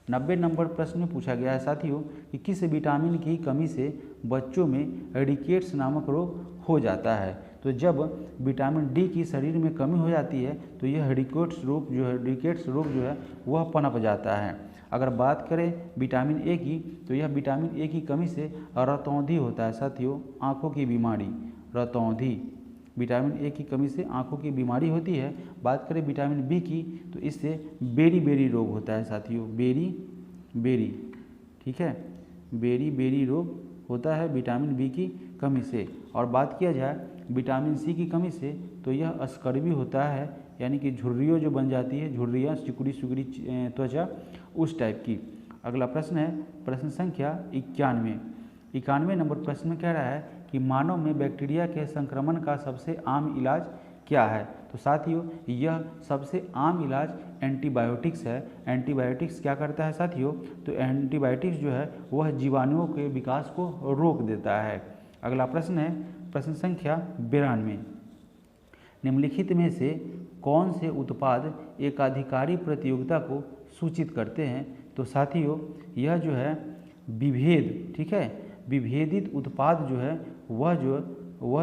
90 नंबर प्रश्न में पूछा गया है साथियों कि किस विटामिन की कमी से बच्चों में रिकेट्स नामक रोग हो जाता है? तो जब विटामिन डी की शरीर में कमी हो जाती है तो यह रिकेट्स रोग जो है वह पनप जाता है। अगर बात करें विटामिन ए की, तो यह विटामिन ए की कमी से रतौंधी होता है साथियों, आँखों की बीमारी, रतौंधी। विटामिन ए की कमी से आँखों की बीमारी होती है। बात करें विटामिन बी की, तो इससे बेरी रोग होता है साथियों, बेरी। ठीक है, बेरी रोग होता है विटामिन बी की कमी से। और बात किया जाए विटामिन सी की कमी से, तो यह स्कर्वी होता है, यानी कि झुर्रियों जो बन जाती है, झुर्रियाँ, सिकुड़ी त्वचा, उस टाइप की। अगला प्रश्न है प्रश्न संख्या 91 नंबर प्रश्न में कह रहा है कि मानव में बैक्टीरिया के संक्रमण का सबसे आम इलाज क्या है? तो साथियों यह सबसे आम इलाज एंटीबायोटिक्स है। एंटीबायोटिक्स क्या करता है साथियों? तो एंटीबायोटिक्स जो है वह जीवाणुओं के विकास को रोक देता है। अगला प्रश्न है प्रश्न संख्या 92। निम्नलिखित में से कौन से उत्पाद एकाधिकारी प्रतियोगिता को सूचित करते हैं? तो साथियों यह जो है विभेद, ठीक है, विभेदित उत्पाद जो है वह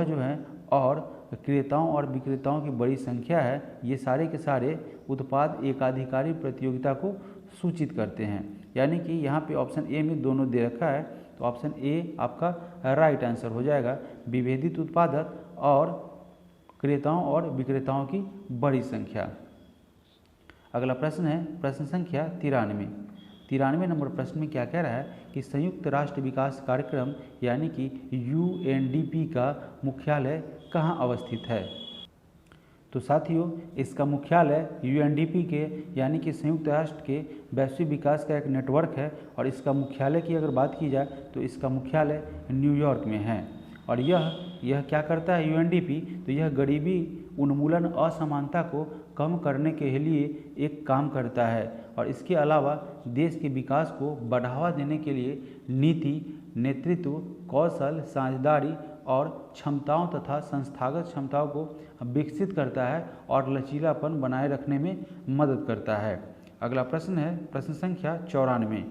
जो है और क्रेताओं और विक्रेताओं की बड़ी संख्या है, ये सारे के सारे उत्पाद एकाधिकारी प्रतियोगिता को सूचित करते हैं। यानी कि यहाँ पे ऑप्शन ए में दोनों दे रखा है, तो ऑप्शन ए आपका राइट आंसर हो जाएगा। विभेदित उत्पादक और क्रेताओं और विक्रेताओं की बड़ी संख्या। अगला प्रश्न है प्रश्न संख्या 93 नंबर प्रश्न में क्या कह रहा है कि संयुक्त राष्ट्र विकास कार्यक्रम यानी कि UNDP का मुख्यालय कहाँ अवस्थित है। तो साथियों इसका मुख्यालय UNDP के यानी कि संयुक्त राष्ट्र के वैश्विक विकास का एक नेटवर्क है और इसका मुख्यालय की अगर बात की जाए तो इसका मुख्यालय न्यूयॉर्क में है। और यह क्या करता है UNDP, तो यह गरीबी उन्मूलन असमानता को कम करने के लिए एक काम करता है और इसके अलावा देश के विकास को बढ़ावा देने के लिए नीति, नेतृत्व, कौशल, साझेदारी और क्षमताओं तथा संस्थागत क्षमताओं को विकसित करता है और लचीलापन बनाए रखने में मदद करता है। अगला प्रश्न है प्रश्न संख्या 94।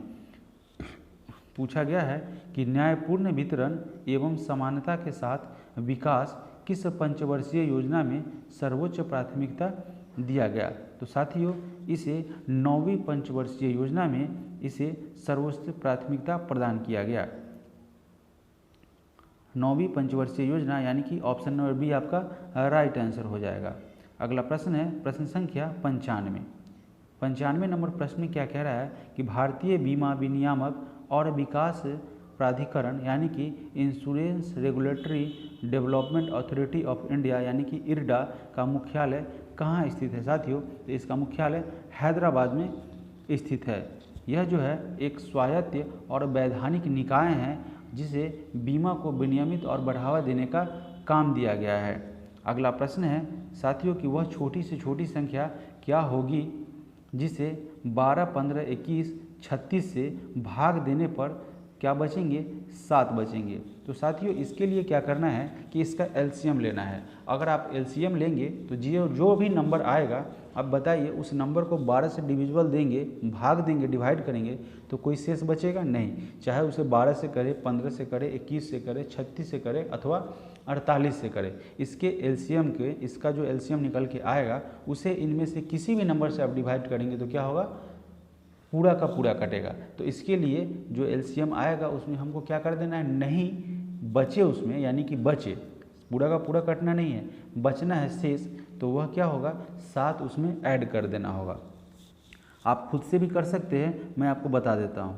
पूछा गया है कि न्यायपूर्ण वितरण एवं समानता के साथ विकास किस पंचवर्षीय योजना में सर्वोच्च प्राथमिकता दिया गया। तो साथियों इसे 9वीं पंचवर्षीय योजना में इसे सर्वोच्च प्राथमिकता प्रदान किया गया। 9वीं पंचवर्षीय योजना यानी कि ऑप्शन नंबर बी आपका राइट आंसर हो जाएगा। अगला प्रश्न है प्रश्न संख्या 95 नंबर प्रश्न में क्या कह रहा है कि भारतीय बीमा विनियामक और विकास प्राधिकरण यानी कि insurance regulatory development authority of India यानी कि IRDA का मुख्यालय कहाँ स्थित है। साथियों तो इसका मुख्यालय हैदराबाद में स्थित है। यह जो है एक स्वायत्त और वैधानिक निकाय है जिसे बीमा को विनियमित और बढ़ावा देने का काम दिया गया है। अगला प्रश्न है साथियों कि वह छोटी से छोटी संख्या क्या होगी जिसे 12, 15, 21, 36 से भाग देने पर क्या बचेंगे, 7 बचेंगे। तो साथियों इसके लिए क्या करना है कि इसका LCM लेना है। अगर आप LCM लेंगे तो जो भी नंबर आएगा आप बताइए उस नंबर को 12 से डिविजिबल देंगे, भाग देंगे, डिवाइड करेंगे तो कोई शेष बचेगा नहीं। चाहे उसे 12 से करे, 15 से करे, 21 से करे, 36 से करे अथवा 48 से करे। इसके LCM के इसका जो LCM निकल के आएगा उसे इनमें से किसी भी नंबर से आप डिवाइड करेंगे तो क्या होगा, पूरा का पूरा कटेगा। तो इसके लिए जो LCM आएगा उसमें हमको क्या कर देना है, नहीं बचे उसमें, यानी कि बचे, पूरा का पूरा कटना नहीं है, बचना है शेष, तो वह क्या होगा 7 उसमें ऐड कर देना होगा। आप खुद से भी कर सकते हैं, मैं आपको बता देता हूँ।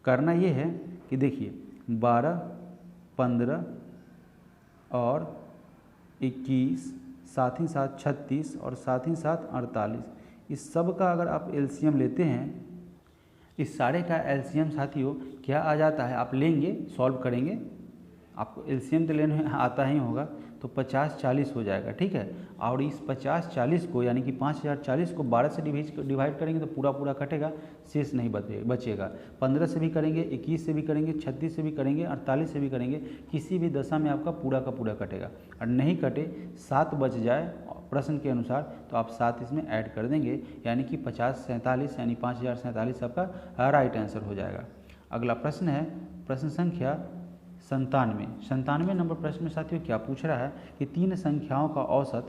करना ये है कि देखिए 12, 15 और 21, साथ ही साथ 36 और साथ ही साथ 48, इस सब का अगर आप LCM लेते हैं, इस सारे का LCM साथियों क्या आ जाता है, आप लेंगे सॉल्व करेंगे, आपको LCM तो लेने आता ही होगा, तो 50, 40 हो जाएगा, ठीक है। और इस 50, 40 को यानी कि 5040 को 12 से डिवाइड करेंगे तो पूरा पूरा कटेगा, शेष नहीं बचेगा। 15 से भी करेंगे, 21 से भी करेंगे, 36 से भी करेंगे, 48 से भी करेंगे, किसी भी दशा में आपका पूरा का पूरा कटेगा। और नहीं कटे 7 बच जाए प्रश्न के अनुसार तो आप 7 इसमें ऐड कर देंगे, यानी कि 5047 यानी 5047 आपका राइट आंसर हो जाएगा। अगला प्रश्न है प्रश्न संख्या 97 नंबर प्रश्न में साथियों क्या पूछ रहा है कि 3 संख्याओं का औसत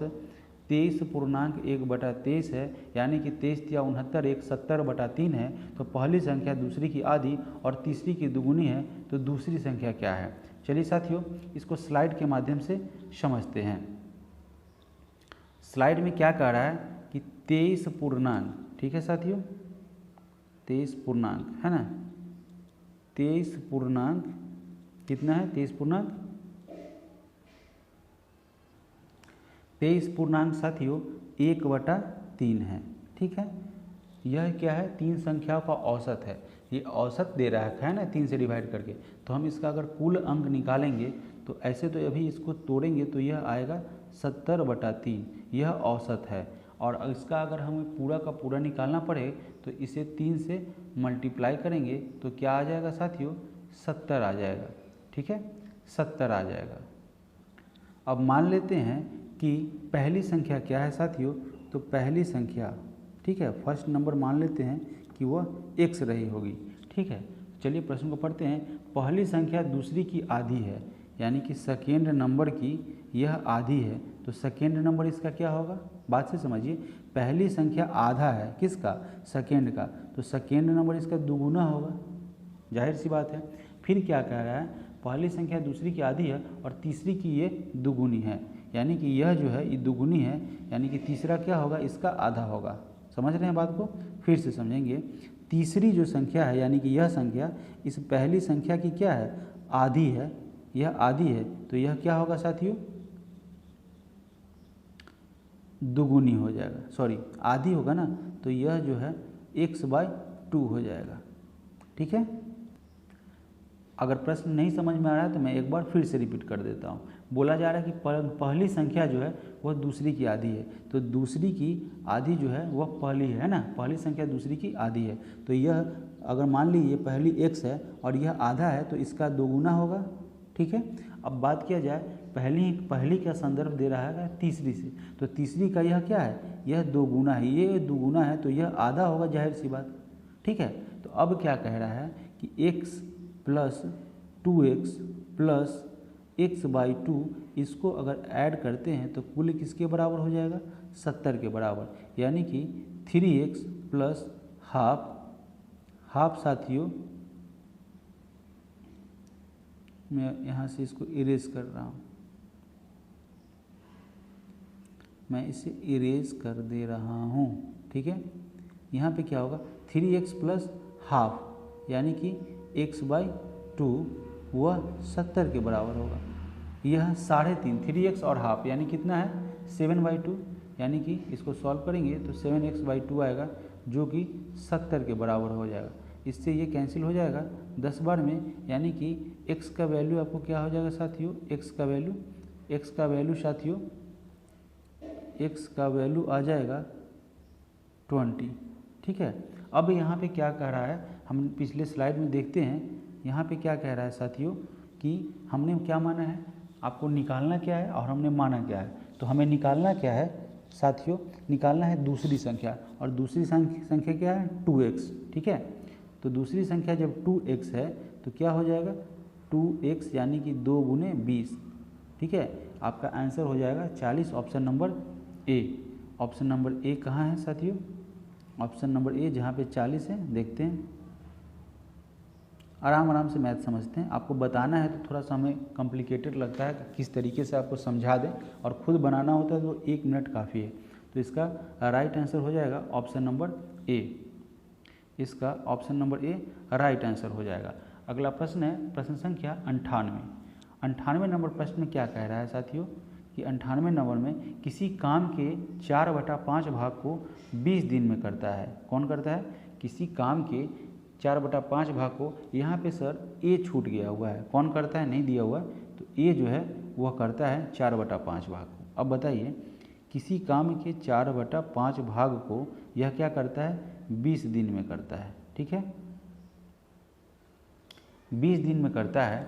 23.1/23 है, यानी कि 23 या 69 एक 70/3 है। तो पहली संख्या दूसरी की आधी और तीसरी की दुगुनी है, तो दूसरी संख्या क्या है। चलिए साथियों इसको स्लाइड के माध्यम से समझते हैं। स्लाइड में क्या कह रहा है कि 23 पूर्णांक, ठीक है साथियों, 23 पूर्णांक है ना, 23 पूर्णांक कितना है, 23 पूर्णांक साथियों 1/3 है, ठीक है। यह क्या है, 3 संख्याओं का औसत है, ये औसत दे रहा है ना 3 से डिवाइड करके, तो हम इसका अगर कुल अंक निकालेंगे तो ऐसे तो अभी इसको तोड़ेंगे तो यह आएगा 70/3, यह औसत है। और इसका अगर हमें पूरा का पूरा निकालना पड़े तो इसे 3 से मल्टीप्लाई करेंगे तो क्या आ जाएगा साथियों, 70 आ जाएगा, ठीक है, 70 आ जाएगा। अब मान लेते हैं कि पहली संख्या क्या है साथियों, तो पहली संख्या, ठीक है, फर्स्ट नंबर मान लेते हैं कि वह x रही होगी, ठीक है। चलिए प्रश्न को पढ़ते हैं। पहली संख्या दूसरी की आधी है, यानी कि सेकेंड नंबर की यह आधी है, तो सेकेंड नंबर इसका क्या होगा, बात से समझिए। पहली संख्या आधा है किसका, सेकेंड का, तो सेकेंड नंबर इसका दुगुना होगा, जाहिर सी बात है। फिर क्या कह रहा है, पहली संख्या दूसरी की आधी है और तीसरी की ये दुगुनी है, यानी कि यह जो है ये दुगुनी है, यानी कि तीसरा क्या होगा, इसका आधा होगा, समझ रहे हैं बात को? फिर से समझेंगे। तीसरी जो संख्या है यानी कि यह संख्या इस पहली संख्या की क्या है, आधी है, यह आधी है, तो यह क्या होगा साथियों, दुगुनी हो जाएगा, सॉरी आधी होगा ना, तो यह जो है x/2 हो जाएगा। ठीक है, अगर प्रश्न नहीं समझ में आ रहा है तो मैं एक बार फिर से रिपीट कर देता हूँ। बोला जा रहा है कि पहली संख्या जो है वह दूसरी की आधी है, तो दूसरी की आधी जो है वह पहली है ना, पहली संख्या दूसरी की आधी है, तो यह अगर मान लीजिए पहली x है और यह आधा है तो इसका दोगुना होगा। ठीक है, अब बात किया जाए पहली का संदर्भ दे रहा है तीसरी से, तो तीसरी का यह क्या है, यह दोगुना है, ये दोगुना है तो यह आधा होगा, जाहिर सी बात। ठीक है, तो अब क्या कह रहा है कि x plus 2x plus x/2 इसको अगर ऐड करते हैं तो कुल किसके बराबर हो जाएगा, 70 के बराबर, यानी कि 3x प्लस हाफ साथियों, मैं यहाँ से इसको इरेज कर रहा हूँ, मैं इसे इरेज कर दे रहा हूँ। ठीक है, यहाँ पे क्या होगा, 3x प्लस हाफ यानी कि x/2 वह 70 के बराबर होगा। यह 3.5 3x और हाफ यानी कितना है, 7/2, यानी कि इसको सॉल्व करेंगे तो 7x/2 आएगा जो कि 70 के बराबर हो जाएगा। इससे ये कैंसिल हो जाएगा 10 बार में, यानी कि x का वैल्यू आपको क्या हो जाएगा साथियों, x का वैल्यू साथियों, x का वैल्यू आ जाएगा 20। ठीक है, अब यहाँ पे क्या कह रहा है, हम पिछले स्लाइड में देखते हैं, यहाँ पे क्या कह रहा है साथियों कि हमने क्या माना है, आपको निकालना क्या है और हमने माना क्या है। तो हमें निकालना क्या है साथियों, निकालना है दूसरी संख्या, और दूसरी संख्या क्या है, 2x। ठीक है, तो दूसरी संख्या जब 2x है तो क्या हो जाएगा, 2x यानी कि 2 गुने 20। ठीक है, आपका आंसर हो जाएगा 40, option number A. Option number A कहाँ है साथियों, ऑप्शन नंबर ए जहाँ पे 40 है, देखते हैं, आराम से मैथ समझते हैं। आपको बताना है तो थोड़ा सा हमें कॉम्प्लिकेटेड लगता है कि किस तरीके से आपको समझा दें, और खुद बनाना होता है तो 1 मिनट काफ़ी है। तो इसका राइट आंसर हो जाएगा ऑप्शन नंबर ए, इसका option number A right answer हो जाएगा। अगला प्रश्न है प्रश्न संख्या 98 नंबर प्रश्न में क्या कह रहा है साथियों कि 98 नंबर में किसी काम के 4/5 भाग को 20 दिन में करता है। कौन करता है, किसी काम के 4/5 भाग को, यहाँ पे सर ए छूट गया हुआ है, कौन करता है नहीं दिया हुआ, तो ए जो है वह करता है 4/5 भाग को। अब बताइए, किसी काम के 4/5 भाग को यह क्या करता है, 20 दिन में करता है। ठीक है, 20 दिन में करता है,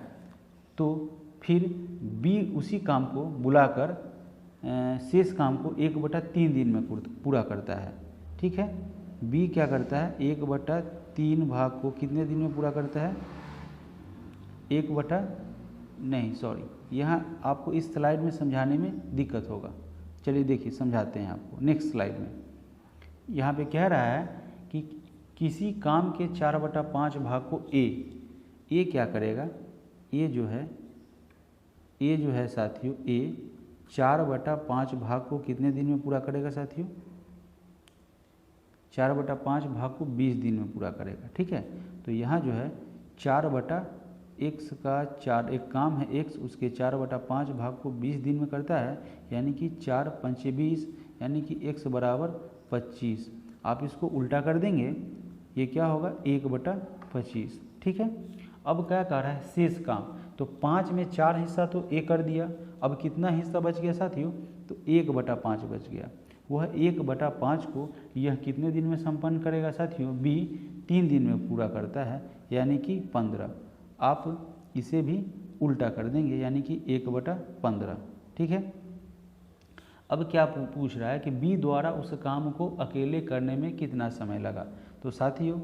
तो फिर बी उसी काम को बुलाकर शेष काम को 1/3 दिन में पूरा करता है। ठीक है, बी क्या करता है, 1/3 भाग को कितने दिन में पूरा करता है, यहाँ आपको इस स्लाइड में समझाने में दिक्कत होगा। चलिए देखिए समझाते हैं आपको नेक्स्ट स्लाइड में। यहाँ पे कह रहा है कि किसी काम के 4/5 भाग को ए क्या करेगा, ए जो है साथियों, ए 4/5 भाग को कितने दिन में पूरा करेगा साथियों, 4/5 भाग को 20 दिन में पूरा करेगा। ठीक है, तो यहाँ जो है 4/x का 4, एक काम है x, उसके 4/5 भाग को 20 दिन में करता है, यानी कि 4×5 = 20, यानी कि x बराबर 25। आप इसको उल्टा कर देंगे, ये क्या होगा, 1/25। ठीक है, अब क्या कह रहा है, शेष काम, तो 5 में 4 हिस्सा तो ए कर दिया, अब कितना हिस्सा बच गया साथियों, तो 1/5 बच गया। वह 1/5 को यह कितने दिन में संपन्न करेगा साथियों, बी 3 दिन में पूरा करता है, यानी कि 15। आप इसे भी उल्टा कर देंगे, यानी कि 1/15। ठीक है, अब क्या पूछ रहा है कि बी द्वारा उस काम को अकेले करने में कितना समय लगा। तो साथियों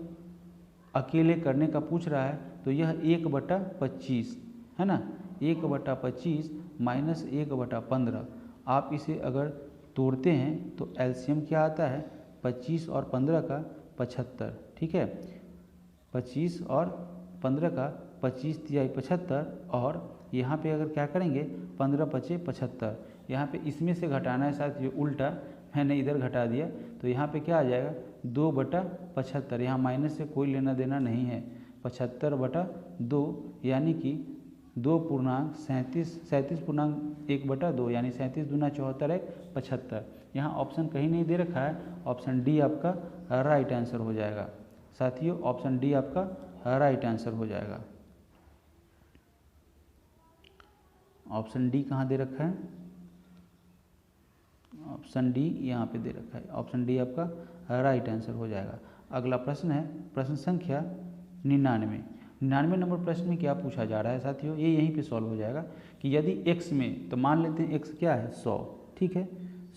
अकेले करने का पूछ रहा है, तो यह 1/25 है ना, 1/25 माइनस 1/15। आप इसे अगर तोड़ते हैं तो एलसीएम क्या आता है, 25 और 15 का 75। ठीक है, 25 और 15 का 25 × 75, और यहाँ पे अगर क्या करेंगे 15×5 = 75। यहाँ पे इसमें से घटाना है साथियों उल्टा, मैंने इधर घटा दिया, तो यहाँ पे क्या आ जाएगा 2/75। यहाँ माइनस से कोई लेना देना नहीं है, 75/2 यानी कि 2.37 यानी 37 दूना 74 1 75। यहाँ ऑप्शन कहीं नहीं दे रखा है, ऑप्शन डी आपका राइट आंसर हो जाएगा। साथियों ऑप्शन डी आपका राइट आंसर हो जाएगा। ऑप्शन डी कहाँ दे रखा है, ऑप्शन डी यहाँ पे दे रखा है, ऑप्शन डी आपका राइट आंसर हो जाएगा। अगला प्रश्न है प्रश्न संख्या 99 नंबर प्रश्न में क्या पूछा जा रहा है साथियों, ये यहीं पे सॉल्व हो जाएगा कि यदि x में, तो मान लेते हैं x क्या है 100, ठीक है,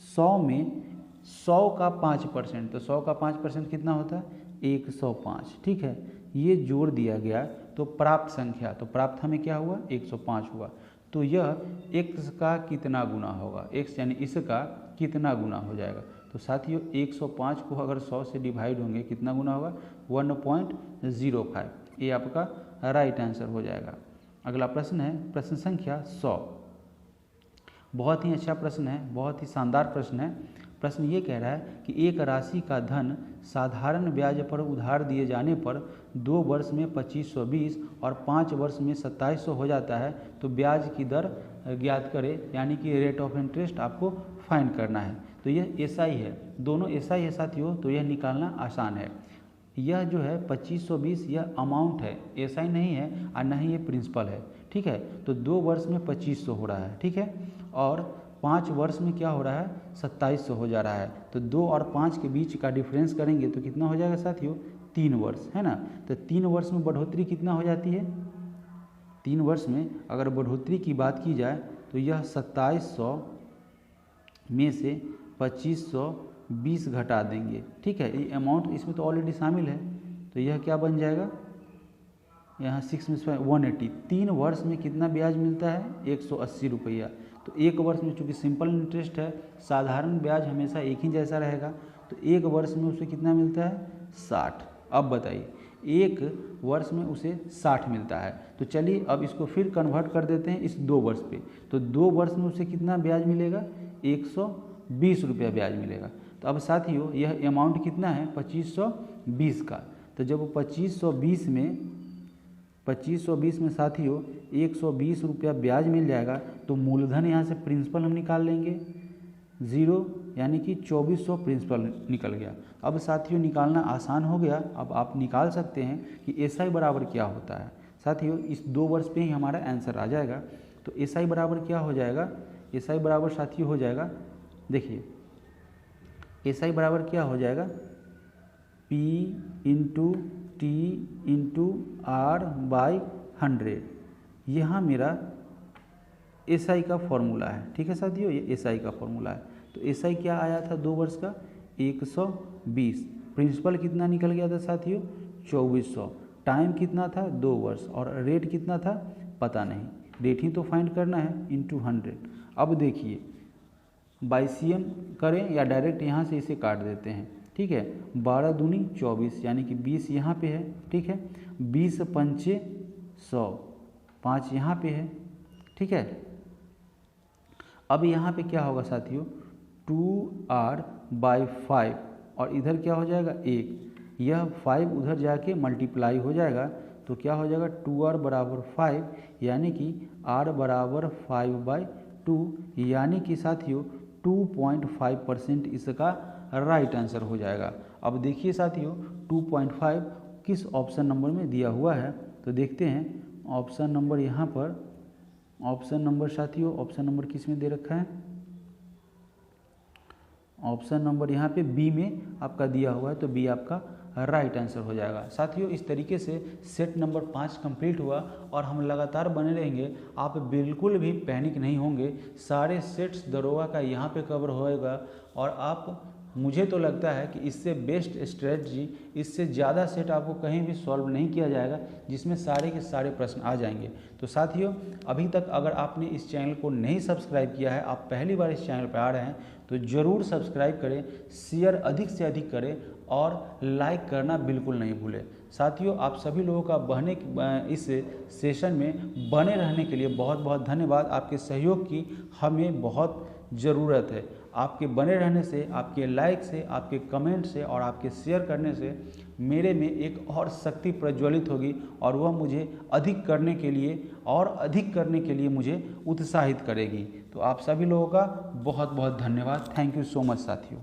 100 में 100 का 5%, तो 100 का 5% कितना होता है 105, ठीक है, ये जोड़ दिया गया तो प्राप्त संख्या, तो प्राप्त हमें क्या हुआ 105 हुआ। तो यह x का कितना गुना होगा, x यानी इसका कितना गुना हो जाएगा। तो साथियों 105 को अगर 100 से डिवाइड होंगे कितना गुना होगा 1.05, ये आपका राइट आंसर हो जाएगा। अगला प्रश्न है प्रश्न संख्या 100। बहुत ही अच्छा प्रश्न है, बहुत ही शानदार प्रश्न है। प्रश्न ये कह रहा है कि एक राशि का धन साधारण ब्याज पर उधार दिए जाने पर 2 वर्ष में 2520 और 5 वर्ष में 2700 हो जाता है, तो ब्याज की दर ज्ञात करें, यानी कि रेट ऑफ इंटरेस्ट आपको फाइंड करना है। तो यह एसआई है, दोनों एसआई है साथियों, तो यह निकालना आसान है। यह जो है 2520 यह अमाउंट है, एसआई नहीं है और न ही ये प्रिंसिपल है, ठीक है। तो 2 वर्ष में 2500 हो रहा है, ठीक है, और 5 वर्ष में क्या हो रहा है 2700 हो जा रहा है। तो 2 और 5 के बीच का डिफरेंस करेंगे तो कितना हो जाएगा साथियों 3 वर्ष, है ना। तो 3 वर्ष में बढ़ोतरी कितना हो जाती है, 3 वर्ष में अगर बढ़ोतरी की बात की जाए तो यह 2700 में से 2520 घटा देंगे, ठीक है। ये अमाउंट इसमें तो ऑलरेडी शामिल है, तो यह क्या बन जाएगा, यहाँ 6 में 180। 3 वर्ष में कितना ब्याज मिलता है 180 रुपया। तो 1 वर्ष में चूँकि सिंपल इंटरेस्ट है, साधारण ब्याज हमेशा एक ही जैसा रहेगा, तो 1 वर्ष में उसे कितना मिलता है 60। अब बताइए 1 वर्ष में उसे 60 मिलता है, तो चलिए अब इसको फिर कन्वर्ट कर देते हैं इस 2 वर्ष पे। तो 2 वर्ष में उसे कितना ब्याज मिलेगा 120 रुपया ब्याज मिलेगा। तो अब साथियों यह अमाउंट कितना है 2520 का। तो जब वो 2520 में साथियों 120 रुपया ब्याज मिल जाएगा, तो मूलधन यहाँ से प्रिंसिपल हम निकाल लेंगे 0, यानी कि 2400 प्रिंसिपल निकल गया। अब साथियों निकालना आसान हो गया। अब आप निकाल सकते हैं कि एसआई बराबर क्या होता है। साथियों इस 2 वर्ष पे ही हमारा आंसर आ जाएगा। तो एसआई बराबर क्या हो जाएगा, एसआई बराबर साथियों हो जाएगा, देखिए एसआई बराबर क्या हो जाएगा P into T into R/100। यहाँ मेरा एसआई का फॉर्मूला है, ठीक है साथियों, ये एसआई का फॉर्मूला है। तो एसआई क्या आया था 2 वर्ष का 120, प्रिंसिपल कितना निकल गया था साथियों 2400, टाइम कितना था 2 वर्ष, और रेट कितना था पता नहीं, रेट ही तो फाइंड करना है इंटू 100। अब देखिए बाइसियम करें या डायरेक्ट यहाँ से इसे काट देते हैं, ठीक है। 12 दूनी 24 यानी कि 20 यहाँ पे है, ठीक है, 20 पंचे 100, 5 यहाँ पे है, ठीक है। अब यहाँ पे क्या होगा साथियों 2R/5 और इधर क्या हो जाएगा 1, यह 5 उधर जाके मल्टीप्लाई हो जाएगा, तो क्या हो जाएगा 2R बराबर 5, यानी कि R बराबर 5/2, यानी कि साथियों 2.5% इसका राइट आंसर हो जाएगा। अब देखिए साथियों 2.5 किस ऑप्शन नंबर में दिया हुआ है, तो देखते हैं ऑप्शन नंबर यहाँ पर, ऑप्शन नंबर साथियों ऑप्शन नंबर किस में दे रखा है, ऑप्शन नंबर यहाँ पे बी में आपका दिया हुआ है, तो बी आपका राइट आंसर हो जाएगा। साथियों इस तरीके से सेट नंबर 5 कंप्लीट हुआ और हम लगातार बने रहेंगे, आप बिल्कुल भी पैनिक नहीं होंगे, सारे सेट्स दरोगा का यहाँ पे कवर होएगा और आप, मुझे तो लगता है कि इससे बेस्ट स्ट्रेटजी, इससे ज़्यादा सेट आपको कहीं भी सॉल्व नहीं किया जाएगा जिसमें सारे के सारे प्रश्न आ जाएंगे। तो साथियों अभी तक अगर आपने इस चैनल को नहीं सब्सक्राइब किया है, आप पहली बार इस चैनल पर आ रहे हैं, तो ज़रूर सब्सक्राइब करें, शेयर अधिक से अधिक करें और लाइक करना बिल्कुल नहीं भूलें। साथियों आप सभी लोगों का इस सेशन में बने रहने के लिए बहुत बहुत धन्यवाद। आपके सहयोग की हमें बहुत ज़रूरत है। आपके बने रहने से, आपके लाइक से, आपके कमेंट से और आपके शेयर करने से मेरे में एक और शक्ति प्रज्वलित होगी और वह मुझे अधिक करने के लिए मुझे उत्साहित करेगी। तो आप सभी लोगों का बहुत बहुत धन्यवाद। थैंक यू सो मच साथियों।